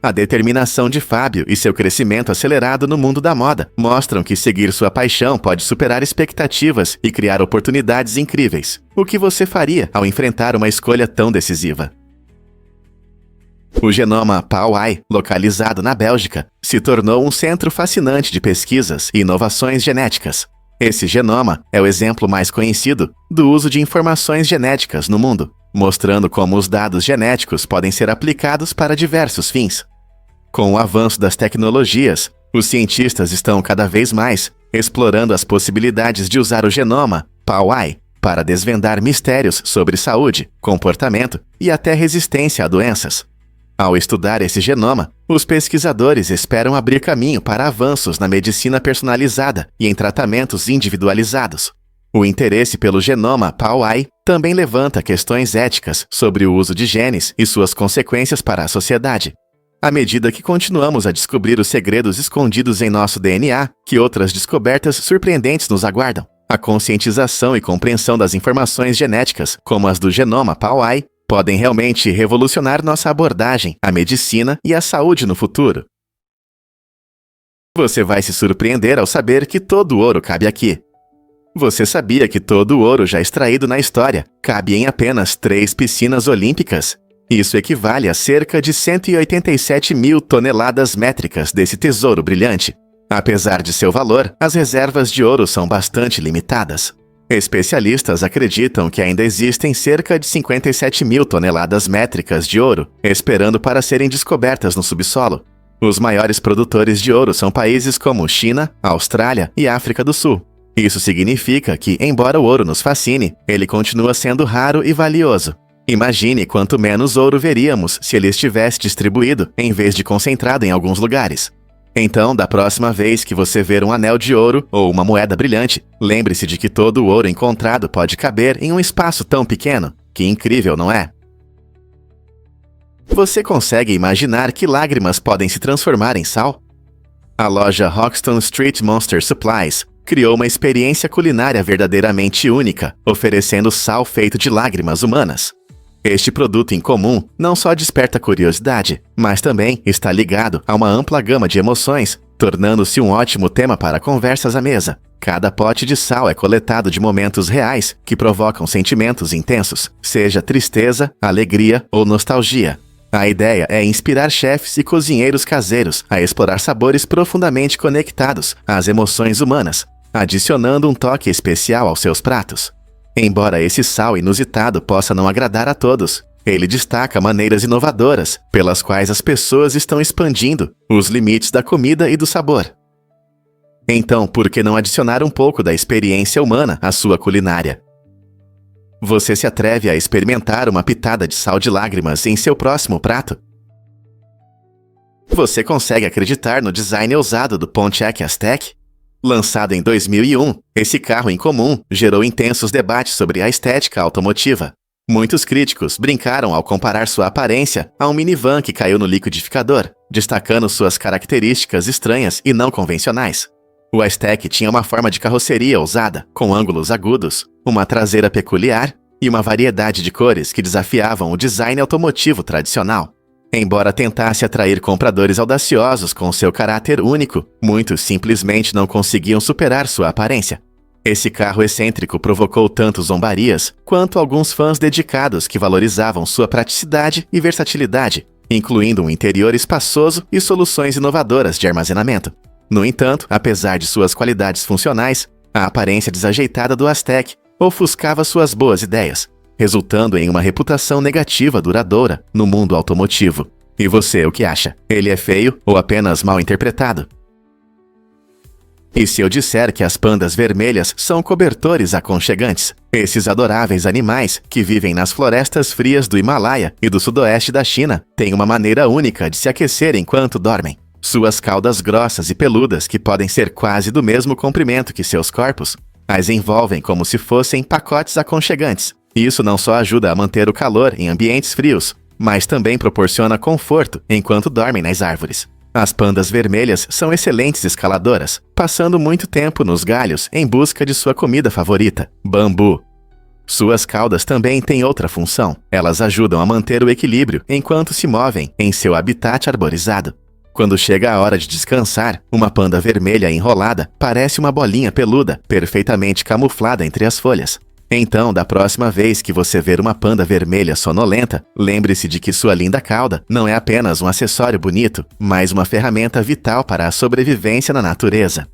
A determinação de Fábio e seu crescimento acelerado no mundo da moda mostram que seguir sua paixão pode superar expectativas e criar oportunidades incríveis. O que você faria ao enfrentar uma escolha tão decisiva? O genoma Pauwai, localizado na Bélgica, se tornou um centro fascinante de pesquisas e inovações genéticas. Esse genoma é o exemplo mais conhecido do uso de informações genéticas no mundo, mostrando como os dados genéticos podem ser aplicados para diversos fins. Com o avanço das tecnologias, os cientistas estão cada vez mais explorando as possibilidades de usar o genoma Pauwai para desvendar mistérios sobre saúde, comportamento e até resistência a doenças. Ao estudar esse genoma, os pesquisadores esperam abrir caminho para avanços na medicina personalizada e em tratamentos individualizados. O interesse pelo genoma Pauai também levanta questões éticas sobre o uso de genes e suas consequências para a sociedade. À medida que continuamos a descobrir os segredos escondidos em nosso DNA, que outras descobertas surpreendentes nos aguardam. A conscientização e compreensão das informações genéticas, como as do genoma Pauai, podem realmente revolucionar nossa abordagem à medicina e à saúde no futuro. Você vai se surpreender ao saber que todo o ouro cabe aqui. Você sabia que todo o ouro já extraído na história cabe em apenas 3 piscinas olímpicas? Isso equivale a cerca de 187 mil toneladas métricas desse tesouro brilhante. Apesar de seu valor, as reservas de ouro são bastante limitadas. Especialistas acreditam que ainda existem cerca de 57 mil toneladas métricas de ouro, esperando para serem descobertas no subsolo. Os maiores produtores de ouro são países como China, Austrália e África do Sul. Isso significa que, embora o ouro nos fascine, ele continua sendo raro e valioso. Imagine quanto menos ouro veríamos se ele estivesse distribuído, em vez de concentrado em alguns lugares. Então, da próxima vez que você ver um anel de ouro ou uma moeda brilhante, lembre-se de que todo o ouro encontrado pode caber em um espaço tão pequeno. Que incrível, não é? Você consegue imaginar que lágrimas podem se transformar em sal? A loja Hoxton Street Monster Supplies criou uma experiência culinária verdadeiramente única, oferecendo sal feito de lágrimas humanas. Este produto incomum não só desperta curiosidade, mas também está ligado a uma ampla gama de emoções, tornando-se um ótimo tema para conversas à mesa. Cada pote de sal é coletado de momentos reais que provocam sentimentos intensos, seja tristeza, alegria ou nostalgia. A ideia é inspirar chefes e cozinheiros caseiros a explorar sabores profundamente conectados às emoções humanas, adicionando um toque especial aos seus pratos. Embora esse sal inusitado possa não agradar a todos, ele destaca maneiras inovadoras pelas quais as pessoas estão expandindo os limites da comida e do sabor. Então, por que não adicionar um pouco da experiência humana à sua culinária? Você se atreve a experimentar uma pitada de sal de lágrimas em seu próximo prato? Você consegue acreditar no design ousado do Pontiac Aztek? Lançado em 2001, esse carro incomum gerou intensos debates sobre a estética automotiva. Muitos críticos brincaram ao comparar sua aparência a um minivan que caiu no liquidificador, destacando suas características estranhas e não convencionais. O Aztek tinha uma forma de carroceria ousada, com ângulos agudos, uma traseira peculiar e uma variedade de cores que desafiavam o design automotivo tradicional. Embora tentasse atrair compradores audaciosos com seu caráter único, muitos simplesmente não conseguiam superar sua aparência. Esse carro excêntrico provocou tanto zombarias quanto alguns fãs dedicados que valorizavam sua praticidade e versatilidade, incluindo um interior espaçoso e soluções inovadoras de armazenamento. No entanto, apesar de suas qualidades funcionais, a aparência desajeitada do Aztek ofuscava suas boas ideias, resultando em uma reputação negativa duradoura no mundo automotivo. E você, o que acha? Ele é feio ou apenas mal interpretado? E se eu disser que as pandas vermelhas são cobertores aconchegantes? Esses adoráveis animais, que vivem nas florestas frias do Himalaia e do sudoeste da China, têm uma maneira única de se aquecer enquanto dormem. Suas caudas grossas e peludas, que podem ser quase do mesmo comprimento que seus corpos, as envolvem como se fossem pacotes aconchegantes. Isso não só ajuda a manter o calor em ambientes frios, mas também proporciona conforto enquanto dormem nas árvores. As pandas vermelhas são excelentes escaladoras, passando muito tempo nos galhos em busca de sua comida favorita, bambu. Suas caudas também têm outra função. Elas ajudam a manter o equilíbrio enquanto se movem em seu habitat arborizado. Quando chega a hora de descansar, uma panda vermelha enrolada parece uma bolinha peluda, perfeitamente camuflada entre as folhas. Então, da próxima vez que você ver uma panda vermelha sonolenta, lembre-se de que sua linda cauda não é apenas um acessório bonito, mas uma ferramenta vital para a sobrevivência na natureza.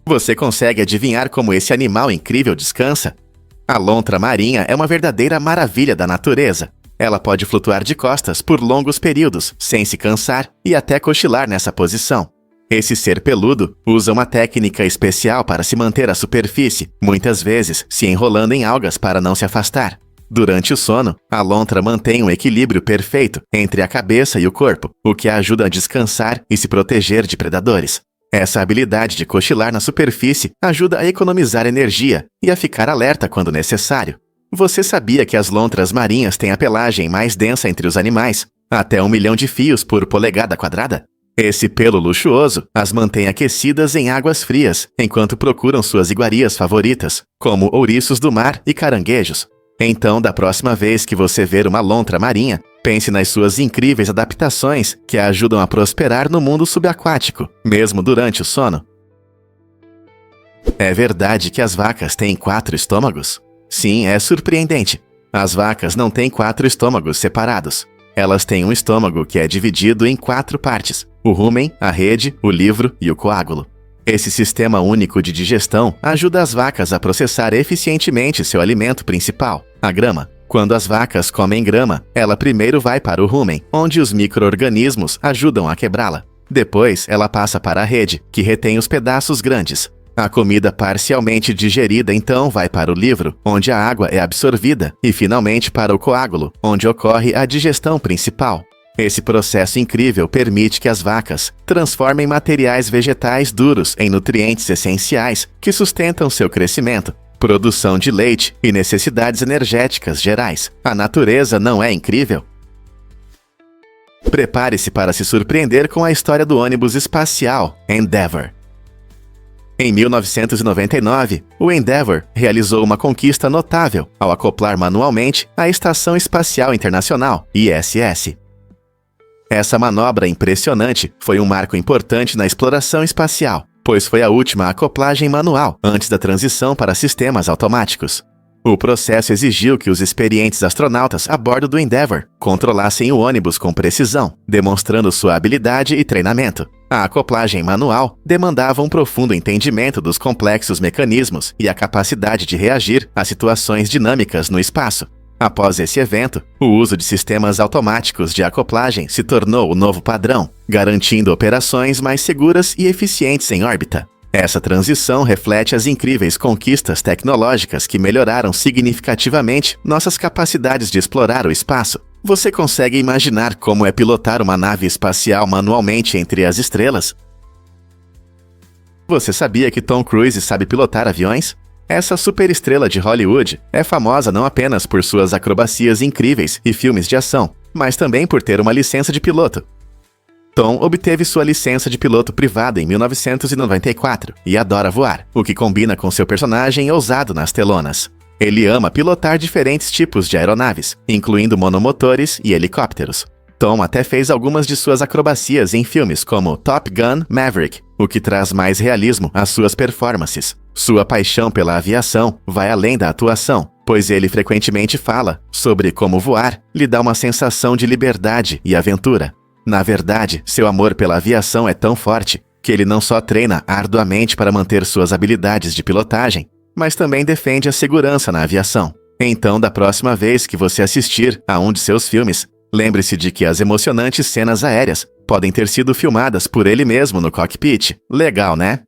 Você consegue adivinhar como esse animal incrível descansa? A lontra marinha é uma verdadeira maravilha da natureza. Ela pode flutuar de costas por longos períodos, sem se cansar e até cochilar nessa posição. Esse ser peludo usa uma técnica especial para se manter à superfície, muitas vezes se enrolando em algas para não se afastar. Durante o sono, a lontra mantém um equilíbrio perfeito entre a cabeça e o corpo, o que a ajuda a descansar e se proteger de predadores. Essa habilidade de cochilar na superfície ajuda a economizar energia e a ficar alerta quando necessário. Você sabia que as lontras marinhas têm a pelagem mais densa entre os animais, até 1 milhão de fios por polegada quadrada? Esse pelo luxuoso as mantém aquecidas em águas frias, enquanto procuram suas iguarias favoritas, como ouriços do mar e caranguejos. Então, da próxima vez que você ver uma lontra marinha, pense nas suas incríveis adaptações que a ajudam a prosperar no mundo subaquático, mesmo durante o sono. É verdade que as vacas têm 4 estômagos? Sim, é surpreendente. As vacas não têm 4 estômagos separados. Elas têm um estômago que é dividido em 4 partes: o rumen, a rede, o livro e o coágulo. Esse sistema único de digestão ajuda as vacas a processar eficientemente seu alimento principal, a grama. Quando as vacas comem grama, ela primeiro vai para o rumen, onde os micro-organismos ajudam a quebrá-la. Depois, ela passa para a rede, que retém os pedaços grandes. A comida parcialmente digerida então vai para o livro, onde a água é absorvida, e finalmente para o coágulo, onde ocorre a digestão principal. Esse processo incrível permite que as vacas transformem materiais vegetais duros em nutrientes essenciais que sustentam seu crescimento, produção de leite e necessidades energéticas gerais. A natureza não é incrível? Prepare-se para se surpreender com a história do ônibus espacial Endeavour. Em 1999, o Endeavour realizou uma conquista notável ao acoplar manualmente a Estação Espacial Internacional, ISS. Essa manobra impressionante foi um marco importante na exploração espacial, pois foi a última acoplagem manual antes da transição para sistemas automáticos. O processo exigiu que os experientes astronautas a bordo do Endeavour controlassem o ônibus com precisão, demonstrando sua habilidade e treinamento. A acoplagem manual demandava um profundo entendimento dos complexos mecanismos e a capacidade de reagir a situações dinâmicas no espaço. Após esse evento, o uso de sistemas automáticos de acoplagem se tornou o novo padrão, garantindo operações mais seguras e eficientes em órbita. Essa transição reflete as incríveis conquistas tecnológicas que melhoraram significativamente nossas capacidades de explorar o espaço. Você consegue imaginar como é pilotar uma nave espacial manualmente entre as estrelas? Você sabia que Tom Cruise sabe pilotar aviões? Essa superestrela de Hollywood é famosa não apenas por suas acrobacias incríveis e filmes de ação, mas também por ter uma licença de piloto. Tom obteve sua licença de piloto privada em 1994 e adora voar, o que combina com seu personagem ousado nas telonas. Ele ama pilotar diferentes tipos de aeronaves, incluindo monomotores e helicópteros. Tom até fez algumas de suas acrobacias em filmes como Top Gun Maverick, o que traz mais realismo às suas performances. Sua paixão pela aviação vai além da atuação, pois ele frequentemente fala sobre como voar lhe dá uma sensação de liberdade e aventura. Na verdade, seu amor pela aviação é tão forte que ele não só treina arduamente para manter suas habilidades de pilotagem, mas também defende a segurança na aviação. Então, da próxima vez que você assistir a um de seus filmes, lembre-se de que as emocionantes cenas aéreas podem ter sido filmadas por ele mesmo no cockpit. Legal, né?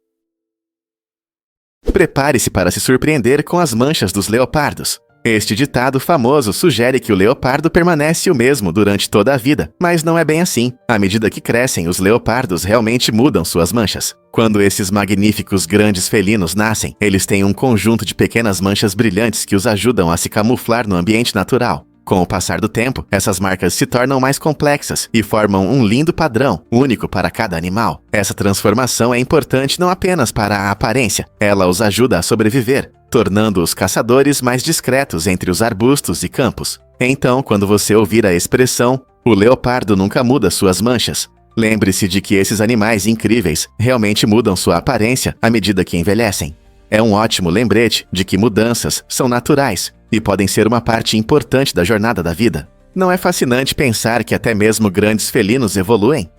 Prepare-se para se surpreender com as manchas dos leopardos. Este ditado famoso sugere que o leopardo permanece o mesmo durante toda a vida, mas não é bem assim. À medida que crescem, os leopardos realmente mudam suas manchas. Quando esses magníficos grandes felinos nascem, eles têm um conjunto de pequenas manchas brilhantes que os ajudam a se camuflar no ambiente natural. Com o passar do tempo, essas marcas se tornam mais complexas e formam um lindo padrão, único para cada animal. Essa transformação é importante não apenas para a aparência, ela os ajuda a sobreviver, tornando os caçadores mais discretos entre os arbustos e campos. Então, quando você ouvir a expressão, o leopardo nunca muda suas manchas, lembre-se de que esses animais incríveis realmente mudam sua aparência à medida que envelhecem. É um ótimo lembrete de que mudanças são naturais e podem ser uma parte importante da jornada da vida. Não é fascinante pensar que até mesmo grandes felinos evoluem?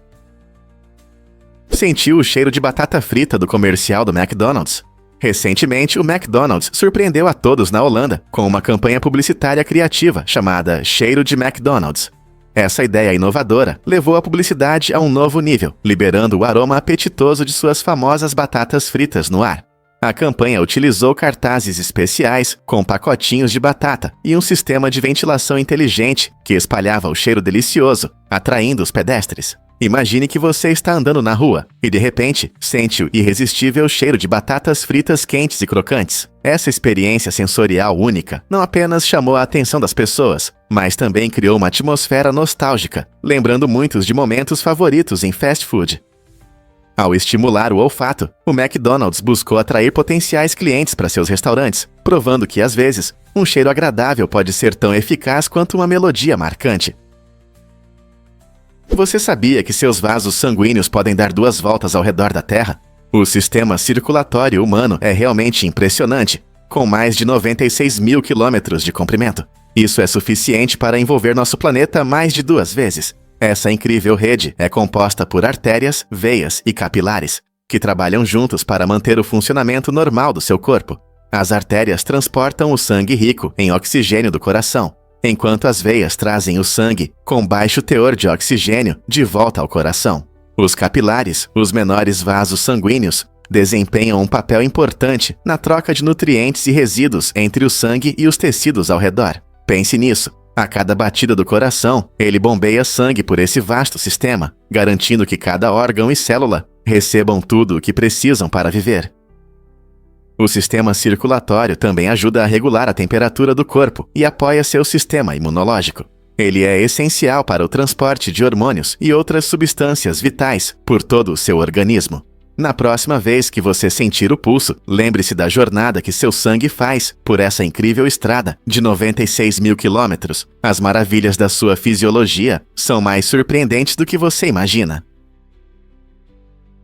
Sentiu o cheiro de batata frita do comercial do McDonald's? Recentemente, o McDonald's surpreendeu a todos na Holanda com uma campanha publicitária criativa chamada Cheiro de McDonald's. Essa ideia inovadora levou a publicidade a um novo nível, liberando o aroma apetitoso de suas famosas batatas fritas no ar. A campanha utilizou cartazes especiais com pacotinhos de batata e um sistema de ventilação inteligente que espalhava o cheiro delicioso, atraindo os pedestres. Imagine que você está andando na rua e, de repente, sente o irresistível cheiro de batatas fritas quentes e crocantes. Essa experiência sensorial única não apenas chamou a atenção das pessoas, mas também criou uma atmosfera nostálgica, lembrando muitos de momentos favoritos em fast food. Ao estimular o olfato, o McDonald's buscou atrair potenciais clientes para seus restaurantes, provando que, às vezes, um cheiro agradável pode ser tão eficaz quanto uma melodia marcante. Você sabia que seus vasos sanguíneos podem dar 2 voltas ao redor da Terra? O sistema circulatório humano é realmente impressionante, com mais de 96 mil quilômetros de comprimento. Isso é suficiente para envolver nosso planeta mais de 2 vezes. Essa incrível rede é composta por artérias, veias e capilares, que trabalham juntos para manter o funcionamento normal do seu corpo. As artérias transportam o sangue rico em oxigênio do coração, enquanto as veias trazem o sangue com baixo teor de oxigênio de volta ao coração. Os capilares, os menores vasos sanguíneos, desempenham um papel importante na troca de nutrientes e resíduos entre o sangue e os tecidos ao redor. Pense nisso. A cada batida do coração, ele bombeia sangue por esse vasto sistema, garantindo que cada órgão e célula recebam tudo o que precisam para viver. O sistema circulatório também ajuda a regular a temperatura do corpo e apoia seu sistema imunológico. Ele é essencial para o transporte de hormônios e outras substâncias vitais por todo o seu organismo. Na próxima vez que você sentir o pulso, lembre-se da jornada que seu sangue faz por essa incrível estrada de 96 mil quilômetros. As maravilhas da sua fisiologia são mais surpreendentes do que você imagina.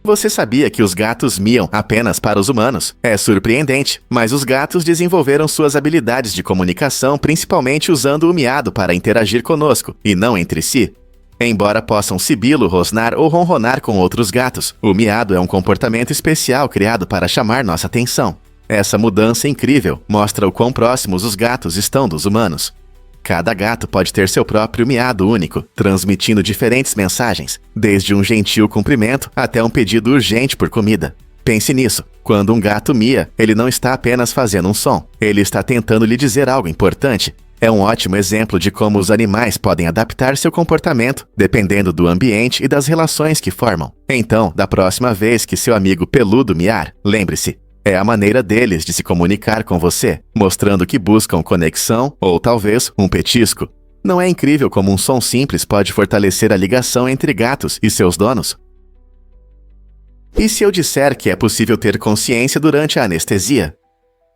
Você sabia que os gatos miam apenas para os humanos? É surpreendente, mas os gatos desenvolveram suas habilidades de comunicação principalmente usando o miado para interagir conosco, e não entre si. Embora possam sibilo, rosnar ou ronronar com outros gatos, o miado é um comportamento especial criado para chamar nossa atenção. Essa mudança incrível mostra o quão próximos os gatos estão dos humanos. Cada gato pode ter seu próprio miado único, transmitindo diferentes mensagens, desde um gentil cumprimento até um pedido urgente por comida. Pense nisso. Quando um gato mia, ele não está apenas fazendo um som, ele está tentando lhe dizer algo importante. É um ótimo exemplo de como os animais podem adaptar seu comportamento dependendo do ambiente e das relações que formam. Então, da próxima vez que seu amigo peludo miar, lembre-se, é a maneira deles de se comunicar com você, mostrando que buscam conexão ou talvez um petisco. Não é incrível como um som simples pode fortalecer a ligação entre gatos e seus donos? E se eu disser que é possível ter consciência durante a anestesia?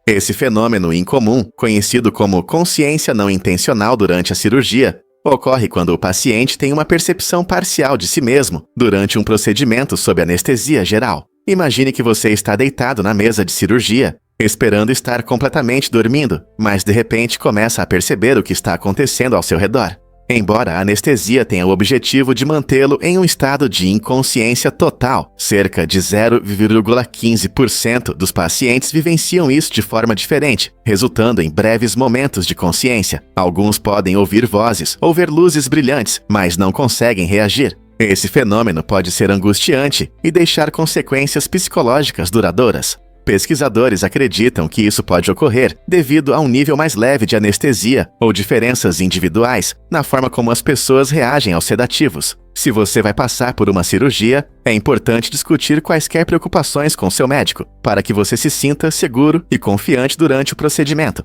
Esse fenômeno incomum, conhecido como consciência não intencional durante a cirurgia, ocorre quando o paciente tem uma percepção parcial de si mesmo durante um procedimento sob anestesia geral. Imagine que você está deitado na mesa de cirurgia, esperando estar completamente dormindo, mas de repente começa a perceber o que está acontecendo ao seu redor. Embora a anestesia tenha o objetivo de mantê-lo em um estado de inconsciência total, cerca de 0,15% dos pacientes vivenciam isso de forma diferente, resultando em breves momentos de consciência. Alguns podem ouvir vozes ou ver luzes brilhantes, mas não conseguem reagir. Esse fenômeno pode ser angustiante e deixar consequências psicológicas duradouras. Pesquisadores acreditam que isso pode ocorrer devido a um nível mais leve de anestesia ou diferenças individuais na forma como as pessoas reagem aos sedativos. Se você vai passar por uma cirurgia, é importante discutir quaisquer preocupações com seu médico, para que você se sinta seguro e confiante durante o procedimento.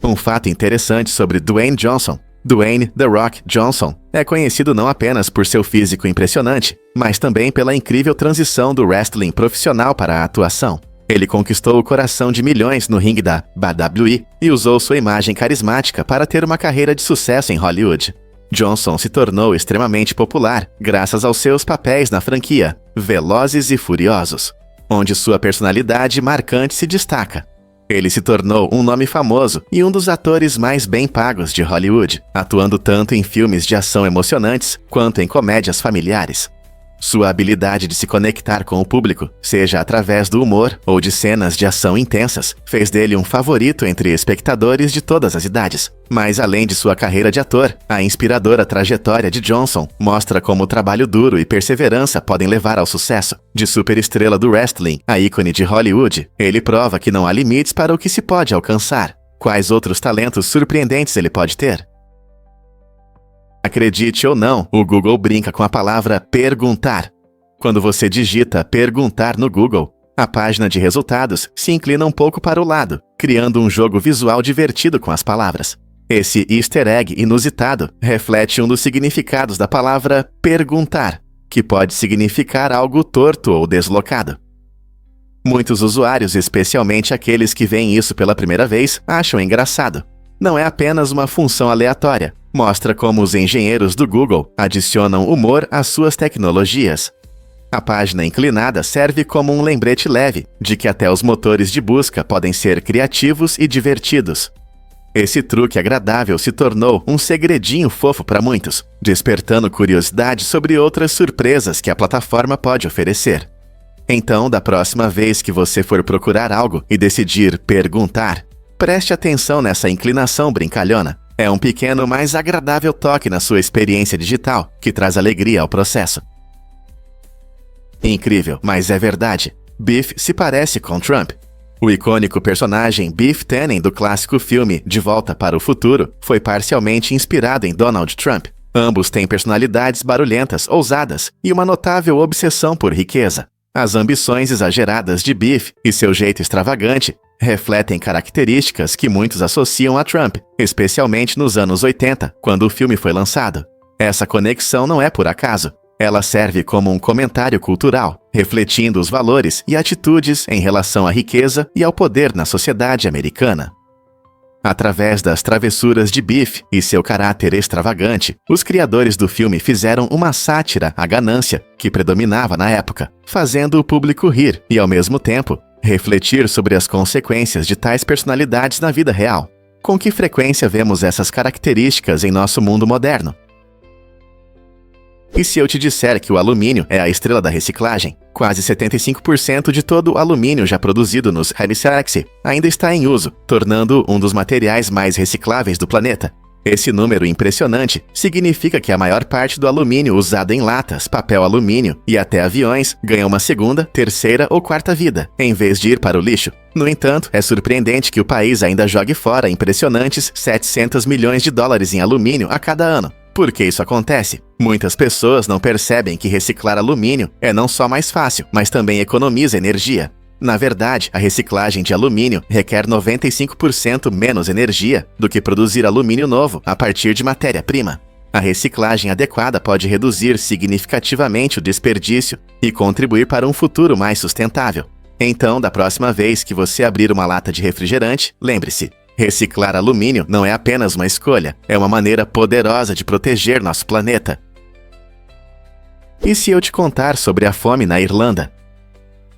Um fato interessante sobre Dwayne Johnson. Dwayne "The Rock" Johnson é conhecido não apenas por seu físico impressionante, mas também pela incrível transição do wrestling profissional para a atuação. Ele conquistou o coração de milhões no ringue da WWE e usou sua imagem carismática para ter uma carreira de sucesso em Hollywood. Johnson se tornou extremamente popular graças aos seus papéis na franquia Velozes e Furiosos, onde sua personalidade marcante se destaca. Ele se tornou um nome famoso e um dos atores mais bem pagos de Hollywood, atuando tanto em filmes de ação emocionantes quanto em comédias familiares. Sua habilidade de se conectar com o público, seja através do humor ou de cenas de ação intensas, fez dele um favorito entre espectadores de todas as idades. Mas além de sua carreira de ator, a inspiradora trajetória de Johnson mostra como o trabalho duro e perseverança podem levar ao sucesso. De superestrela do wrestling a ícone de Hollywood, ele prova que não há limites para o que se pode alcançar. Quais outros talentos surpreendentes ele pode ter? Acredite ou não, o Google brinca com a palavra perguntar. Quando você digita perguntar no Google, a página de resultados se inclina um pouco para o lado, criando um jogo visual divertido com as palavras. Esse easter egg inusitado reflete um dos significados da palavra perguntar, que pode significar algo torto ou deslocado. Muitos usuários, especialmente aqueles que veem isso pela primeira vez, acham engraçado. Não é apenas uma função aleatória. Mostra como os engenheiros do Google adicionam humor às suas tecnologias. A página inclinada serve como um lembrete leve de que até os motores de busca podem ser criativos e divertidos. Esse truque agradável se tornou um segredinho fofo para muitos, despertando curiosidade sobre outras surpresas que a plataforma pode oferecer. Então, da próxima vez que você for procurar algo e decidir perguntar, preste atenção nessa inclinação brincalhona. É um pequeno, mas agradável toque na sua experiência digital, que traz alegria ao processo. Incrível, mas é verdade. Biff se parece com Trump. O icônico personagem Biff Tannen do clássico filme De Volta para o Futuro foi parcialmente inspirado em Donald Trump. Ambos têm personalidades barulhentas, ousadas e uma notável obsessão por riqueza. As ambições exageradas de Biff e seu jeito extravagante refletem características que muitos associam a Trump, especialmente nos anos 80, quando o filme foi lançado. Essa conexão não é por acaso. Ela serve como um comentário cultural, refletindo os valores e atitudes em relação à riqueza e ao poder na sociedade americana. Através das travessuras de Biff e seu caráter extravagante, os criadores do filme fizeram uma sátira à ganância que predominava na época, fazendo o público rir e, ao mesmo tempo, refletir sobre as consequências de tais personalidades na vida real. Com que frequência vemos essas características em nosso mundo moderno? E se eu te disser que o alumínio é a estrela da reciclagem? Quase 75% de todo o alumínio já produzido nos Halifax ainda está em uso, tornando um dos materiais mais recicláveis do planeta. Esse número impressionante significa que a maior parte do alumínio usado em latas, papel alumínio e até aviões ganha uma segunda, terceira ou quarta vida, em vez de ir para o lixo. No entanto, é surpreendente que o país ainda jogue fora impressionantes 700 milhões de dólares em alumínio a cada ano. Por que isso acontece? Muitas pessoas não percebem que reciclar alumínio é não só mais fácil, mas também economiza energia. Na verdade, a reciclagem de alumínio requer 95% menos energia do que produzir alumínio novo a partir de matéria-prima. A reciclagem adequada pode reduzir significativamente o desperdício e contribuir para um futuro mais sustentável. Então, da próxima vez que você abrir uma lata de refrigerante, lembre-se: reciclar alumínio não é apenas uma escolha, é uma maneira poderosa de proteger nosso planeta. E se eu te contar sobre a fome na Irlanda?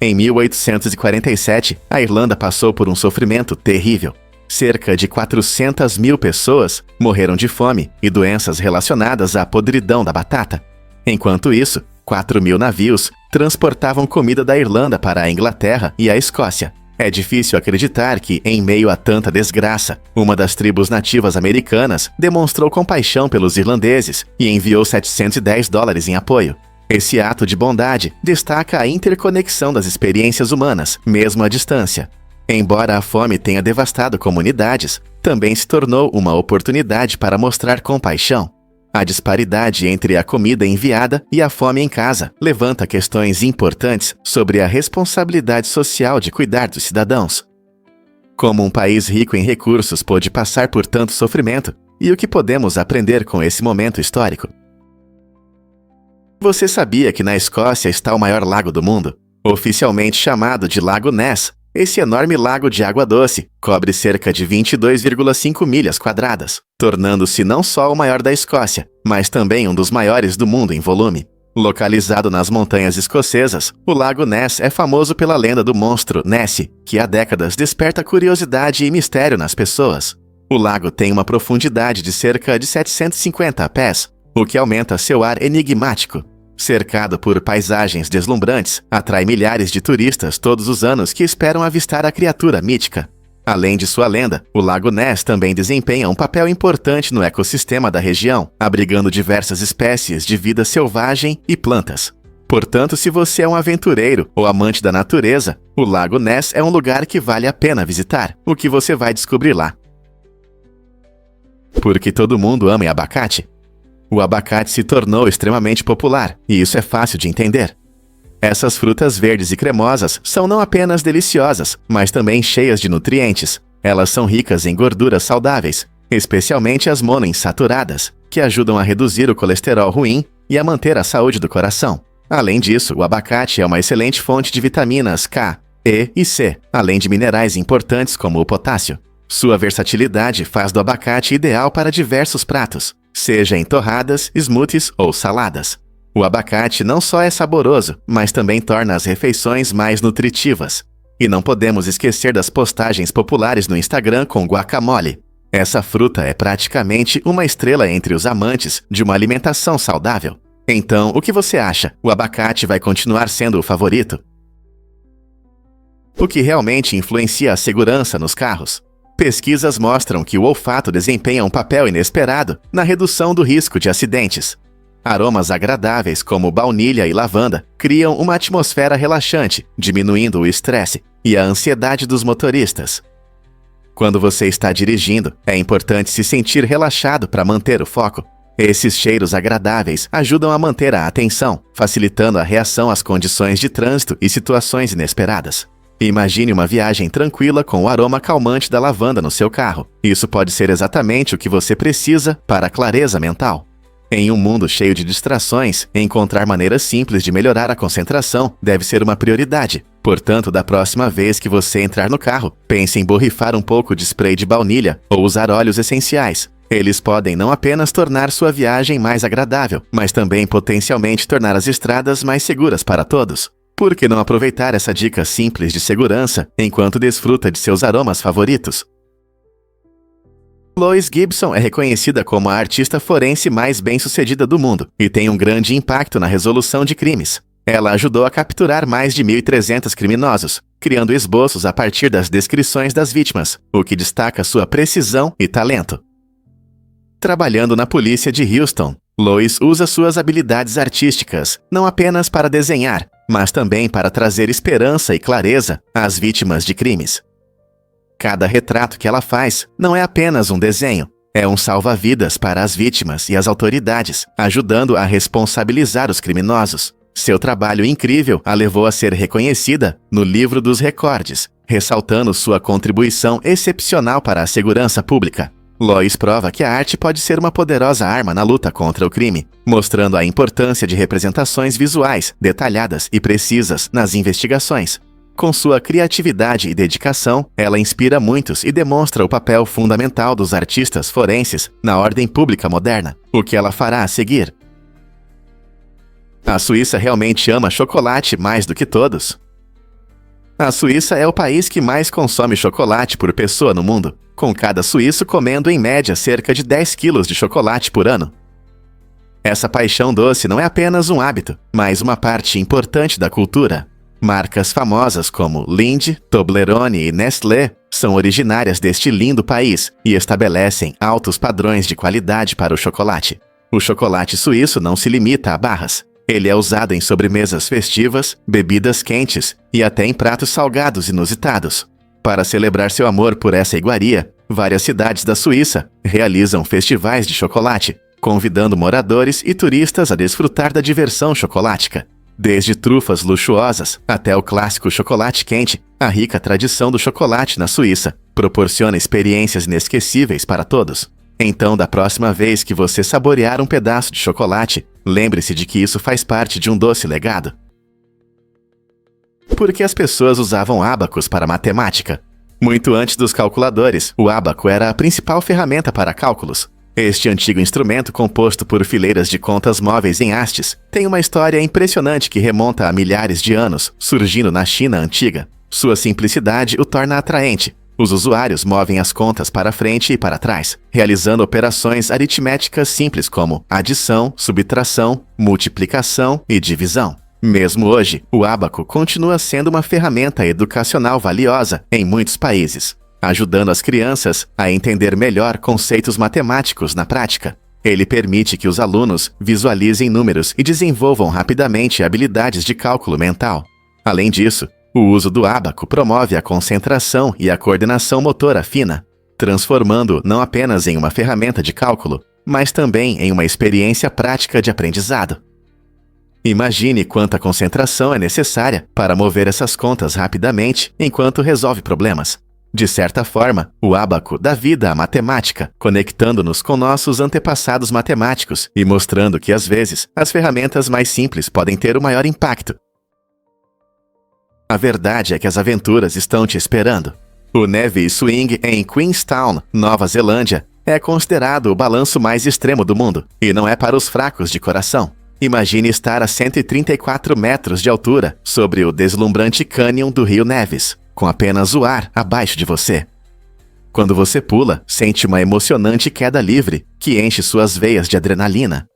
Em 1847, a Irlanda passou por um sofrimento terrível. Cerca de 400 mil pessoas morreram de fome e doenças relacionadas à podridão da batata. Enquanto isso, 4 mil navios transportavam comida da Irlanda para a Inglaterra e a Escócia. É difícil acreditar que, em meio a tanta desgraça, uma das tribos nativas americanas demonstrou compaixão pelos irlandeses e enviou $710 em apoio. Esse ato de bondade destaca a interconexão das experiências humanas, mesmo à distância. Embora a fome tenha devastado comunidades, também se tornou uma oportunidade para mostrar compaixão. A disparidade entre a comida enviada e a fome em casa levanta questões importantes sobre a responsabilidade social de cuidar dos cidadãos. Como um país rico em recursos pôde passar por tanto sofrimento e o que podemos aprender com esse momento histórico? Você sabia que na Escócia está o maior lago do mundo? Oficialmente chamado de Lago Ness, esse enorme lago de água doce cobre cerca de 22,5 milhas quadradas, tornando-se não só o maior da Escócia, mas também um dos maiores do mundo em volume. Localizado nas montanhas escocesas, o Lago Ness é famoso pela lenda do monstro Nessie, que há décadas desperta curiosidade e mistério nas pessoas. O lago tem uma profundidade de cerca de 750 pés, o que aumenta seu ar enigmático. Cercado por paisagens deslumbrantes, atrai milhares de turistas todos os anos que esperam avistar a criatura mítica. Além de sua lenda, o Lago Ness também desempenha um papel importante no ecossistema da região, abrigando diversas espécies de vida selvagem e plantas. Portanto, se você é um aventureiro ou amante da natureza, o Lago Ness é um lugar que vale a pena visitar. O que você vai descobrir lá? Por que todo mundo ama abacate? O abacate se tornou extremamente popular, e isso é fácil de entender. Essas frutas verdes e cremosas são não apenas deliciosas, mas também cheias de nutrientes. Elas são ricas em gorduras saudáveis, especialmente as monoinsaturadas, que ajudam a reduzir o colesterol ruim e a manter a saúde do coração. Além disso, o abacate é uma excelente fonte de vitaminas K, E e C, além de minerais importantes como o potássio. Sua versatilidade faz do abacate ideal para diversos pratos, seja em torradas, smoothies ou saladas. O abacate não só é saboroso, mas também torna as refeições mais nutritivas. E não podemos esquecer das postagens populares no Instagram com guacamole. Essa fruta é praticamente uma estrela entre os amantes de uma alimentação saudável. Então, o que você acha? O abacate vai continuar sendo o favorito? O que realmente influencia a segurança nos carros? Pesquisas mostram que o olfato desempenha um papel inesperado na redução do risco de acidentes. Aromas agradáveis como baunilha e lavanda criam uma atmosfera relaxante, diminuindo o estresse e a ansiedade dos motoristas. Quando você está dirigindo, é importante se sentir relaxado para manter o foco. Esses cheiros agradáveis ajudam a manter a atenção, facilitando a reação às condições de trânsito e situações inesperadas. Imagine uma viagem tranquila com o aroma calmante da lavanda no seu carro. Isso pode ser exatamente o que você precisa para a clareza mental. Em um mundo cheio de distrações, encontrar maneiras simples de melhorar a concentração deve ser uma prioridade. Portanto, da próxima vez que você entrar no carro, pense em borrifar um pouco de spray de baunilha ou usar óleos essenciais. Eles podem não apenas tornar sua viagem mais agradável, mas também potencialmente tornar as estradas mais seguras para todos. Por que não aproveitar essa dica simples de segurança enquanto desfruta de seus aromas favoritos? Lois Gibson é reconhecida como a artista forense mais bem-sucedida do mundo e tem um grande impacto na resolução de crimes. Ela ajudou a capturar mais de 1.300 criminosos, criando esboços a partir das descrições das vítimas, o que destaca sua precisão e talento. Trabalhando na polícia de Houston, Lois usa suas habilidades artísticas não apenas para desenhar, mas também para trazer esperança e clareza às vítimas de crimes. Cada retrato que ela faz não é apenas um desenho, é um salva-vidas para as vítimas e as autoridades, ajudando a responsabilizar os criminosos. Seu trabalho incrível a levou a ser reconhecida no Livro dos Recordes, ressaltando sua contribuição excepcional para a segurança pública. Lois prova que a arte pode ser uma poderosa arma na luta contra o crime, mostrando a importância de representações visuais, detalhadas e precisas nas investigações. Com sua criatividade e dedicação, ela inspira muitos e demonstra o papel fundamental dos artistas forenses na ordem pública moderna, o que ela fará a seguir. A Suíça realmente ama chocolate mais do que todos. A Suíça é o país que mais consome chocolate por pessoa no mundo, com cada suíço comendo em média cerca de 10 quilos de chocolate por ano. Essa paixão doce não é apenas um hábito, mas uma parte importante da cultura. Marcas famosas como Lindt, Toblerone e Nestlé são originárias deste lindo país e estabelecem altos padrões de qualidade para o chocolate. O chocolate suíço não se limita a barras. Ele é usado em sobremesas festivas, bebidas quentes e até em pratos salgados inusitados. Para celebrar seu amor por essa iguaria, várias cidades da Suíça realizam festivais de chocolate, convidando moradores e turistas a desfrutar da diversão chocolática. Desde trufas luxuosas até o clássico chocolate quente, a rica tradição do chocolate na Suíça proporciona experiências inesquecíveis para todos. Então, da próxima vez que você saborear um pedaço de chocolate, lembre-se de que isso faz parte de um doce legado. Por que as pessoas usavam ábacos para matemática? Muito antes dos calculadores, o ábaco era a principal ferramenta para cálculos. Este antigo instrumento, composto por fileiras de contas móveis em hastes, tem uma história impressionante que remonta a milhares de anos, surgindo na China antiga. Sua simplicidade o torna atraente. Os usuários movem as contas para frente e para trás, realizando operações aritméticas simples como adição, subtração, multiplicação e divisão. Mesmo hoje, o ábaco continua sendo uma ferramenta educacional valiosa em muitos países, ajudando as crianças a entender melhor conceitos matemáticos na prática. Ele permite que os alunos visualizem números e desenvolvam rapidamente habilidades de cálculo mental. Além disso, o uso do ábaco promove a concentração e a coordenação motora fina, transformando-o não apenas em uma ferramenta de cálculo, mas também em uma experiência prática de aprendizado. Imagine quanta concentração é necessária para mover essas contas rapidamente enquanto resolve problemas. De certa forma, o ábaco dá vida à matemática, conectando-nos com nossos antepassados matemáticos e mostrando que, às vezes, as ferramentas mais simples podem ter o maior impacto. A verdade é que as aventuras estão te esperando. O Neve Swing em Queenstown, Nova Zelândia, é considerado o balanço mais extremo do mundo, e não é para os fracos de coração. Imagine estar a 134 metros de altura sobre o deslumbrante cânion do rio Nevis, com apenas o ar abaixo de você. Quando você pula, sente uma emocionante queda livre que enche suas veias de adrenalina.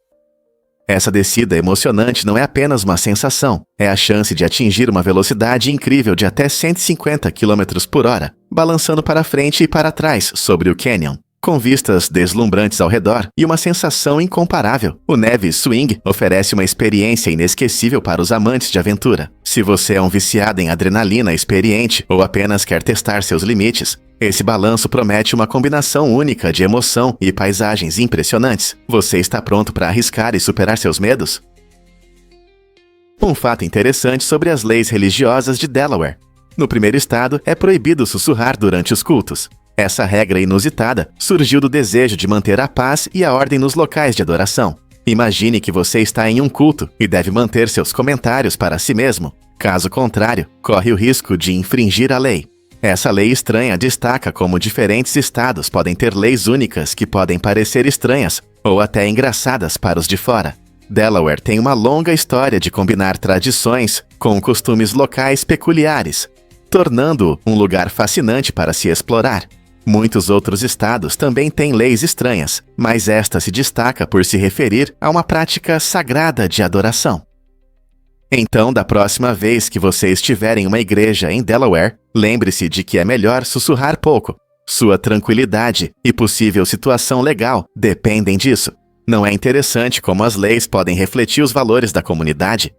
Essa descida emocionante não é apenas uma sensação, é a chance de atingir uma velocidade incrível de até 150 km por hora, balançando para frente e para trás sobre o canyon. Com vistas deslumbrantes ao redor e uma sensação incomparável, o Neve Swing oferece uma experiência inesquecível para os amantes de aventura. Se você é um viciado em adrenalina experiente ou apenas quer testar seus limites, esse balanço promete uma combinação única de emoção e paisagens impressionantes. Você está pronto para arriscar e superar seus medos? Um fato interessante sobre as leis religiosas de Delaware. No primeiro estado, é proibido sussurrar durante os cultos. Essa regra inusitada surgiu do desejo de manter a paz e a ordem nos locais de adoração. Imagine que você está em um culto e deve manter seus comentários para si mesmo. Caso contrário, corre o risco de infringir a lei. Essa lei estranha destaca como diferentes estados podem ter leis únicas que podem parecer estranhas ou até engraçadas para os de fora. Delaware tem uma longa história de combinar tradições com costumes locais peculiares, tornando-o um lugar fascinante para se explorar. Muitos outros estados também têm leis estranhas, mas esta se destaca por se referir a uma prática sagrada de adoração. Então, da próxima vez que você estiver em uma igreja em Delaware, lembre-se de que é melhor sussurrar pouco. Sua tranquilidade e possível situação legal dependem disso. Não é interessante como as leis podem refletir os valores da comunidade?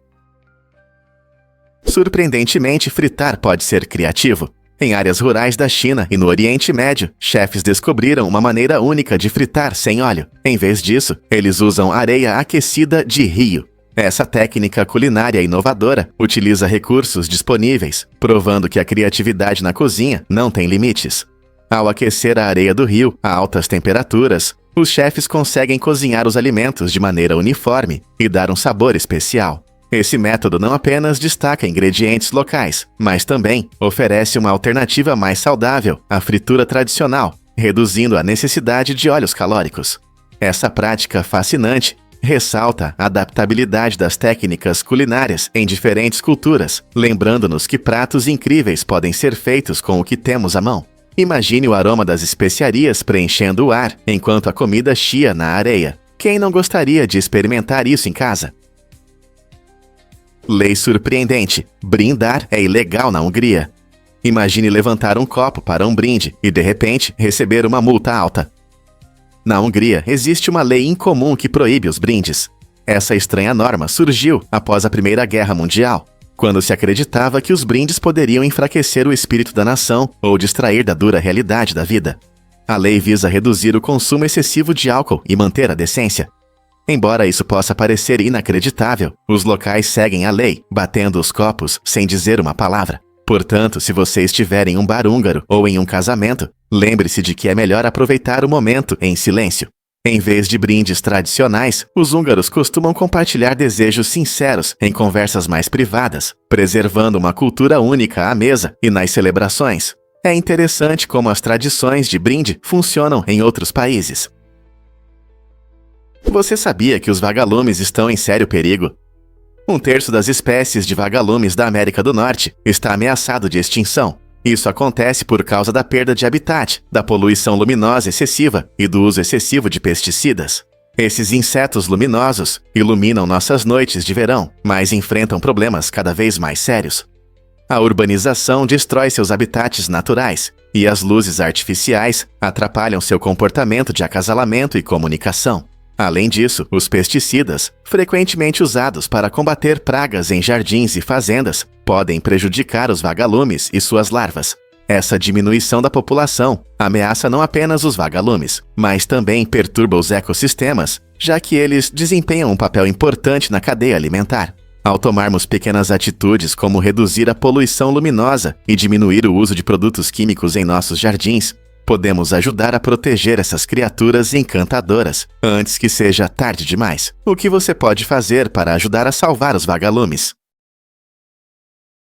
Surpreendentemente, fritar pode ser criativo. Em áreas rurais da China e no Oriente Médio, chefes descobriram uma maneira única de fritar sem óleo. Em vez disso, eles usam areia aquecida de rio. Essa técnica culinária inovadora utiliza recursos disponíveis, provando que a criatividade na cozinha não tem limites. Ao aquecer a areia do rio a altas temperaturas, os chefes conseguem cozinhar os alimentos de maneira uniforme e dar um sabor especial. Esse método não apenas destaca ingredientes locais, mas também oferece uma alternativa mais saudável à fritura tradicional, reduzindo a necessidade de óleos calóricos. Essa prática fascinante ressalta a adaptabilidade das técnicas culinárias em diferentes culturas, lembrando-nos que pratos incríveis podem ser feitos com o que temos à mão. Imagine o aroma das especiarias preenchendo o ar enquanto a comida chia na areia. Quem não gostaria de experimentar isso em casa? Lei surpreendente. Brindar é ilegal na Hungria. Imagine levantar um copo para um brinde e, de repente, receber uma multa alta. Na Hungria, existe uma lei incomum que proíbe os brindes. Essa estranha norma surgiu após a Primeira Guerra Mundial, quando se acreditava que os brindes poderiam enfraquecer o espírito da nação ou distrair da dura realidade da vida. A lei visa reduzir o consumo excessivo de álcool e manter a decência. Embora isso possa parecer inacreditável, os locais seguem a lei, batendo os copos sem dizer uma palavra. Portanto, se você estiver em um bar húngaro ou em um casamento, lembre-se de que é melhor aproveitar o momento em silêncio. Em vez de brindes tradicionais, os húngaros costumam compartilhar desejos sinceros em conversas mais privadas, preservando uma cultura única à mesa e nas celebrações. É interessante como as tradições de brinde funcionam em outros países. Você sabia que os vagalumes estão em sério perigo? 1/3 das espécies de vagalumes da América do Norte está ameaçado de extinção. Isso acontece por causa da perda de habitat, da poluição luminosa excessiva e do uso excessivo de pesticidas. Esses insetos luminosos iluminam nossas noites de verão, mas enfrentam problemas cada vez mais sérios. A urbanização destrói seus habitats naturais, e as luzes artificiais atrapalham seu comportamento de acasalamento e comunicação. Além disso, os pesticidas, frequentemente usados para combater pragas em jardins e fazendas, podem prejudicar os vagalumes e suas larvas. Essa diminuição da população ameaça não apenas os vagalumes, mas também perturba os ecossistemas, já que eles desempenham um papel importante na cadeia alimentar. Ao tomarmos pequenas atitudes como reduzir a poluição luminosa e diminuir o uso de produtos químicos em nossos jardins, podemos ajudar a proteger essas criaturas encantadoras antes que seja tarde demais. O que você pode fazer para ajudar a salvar os vagalumes?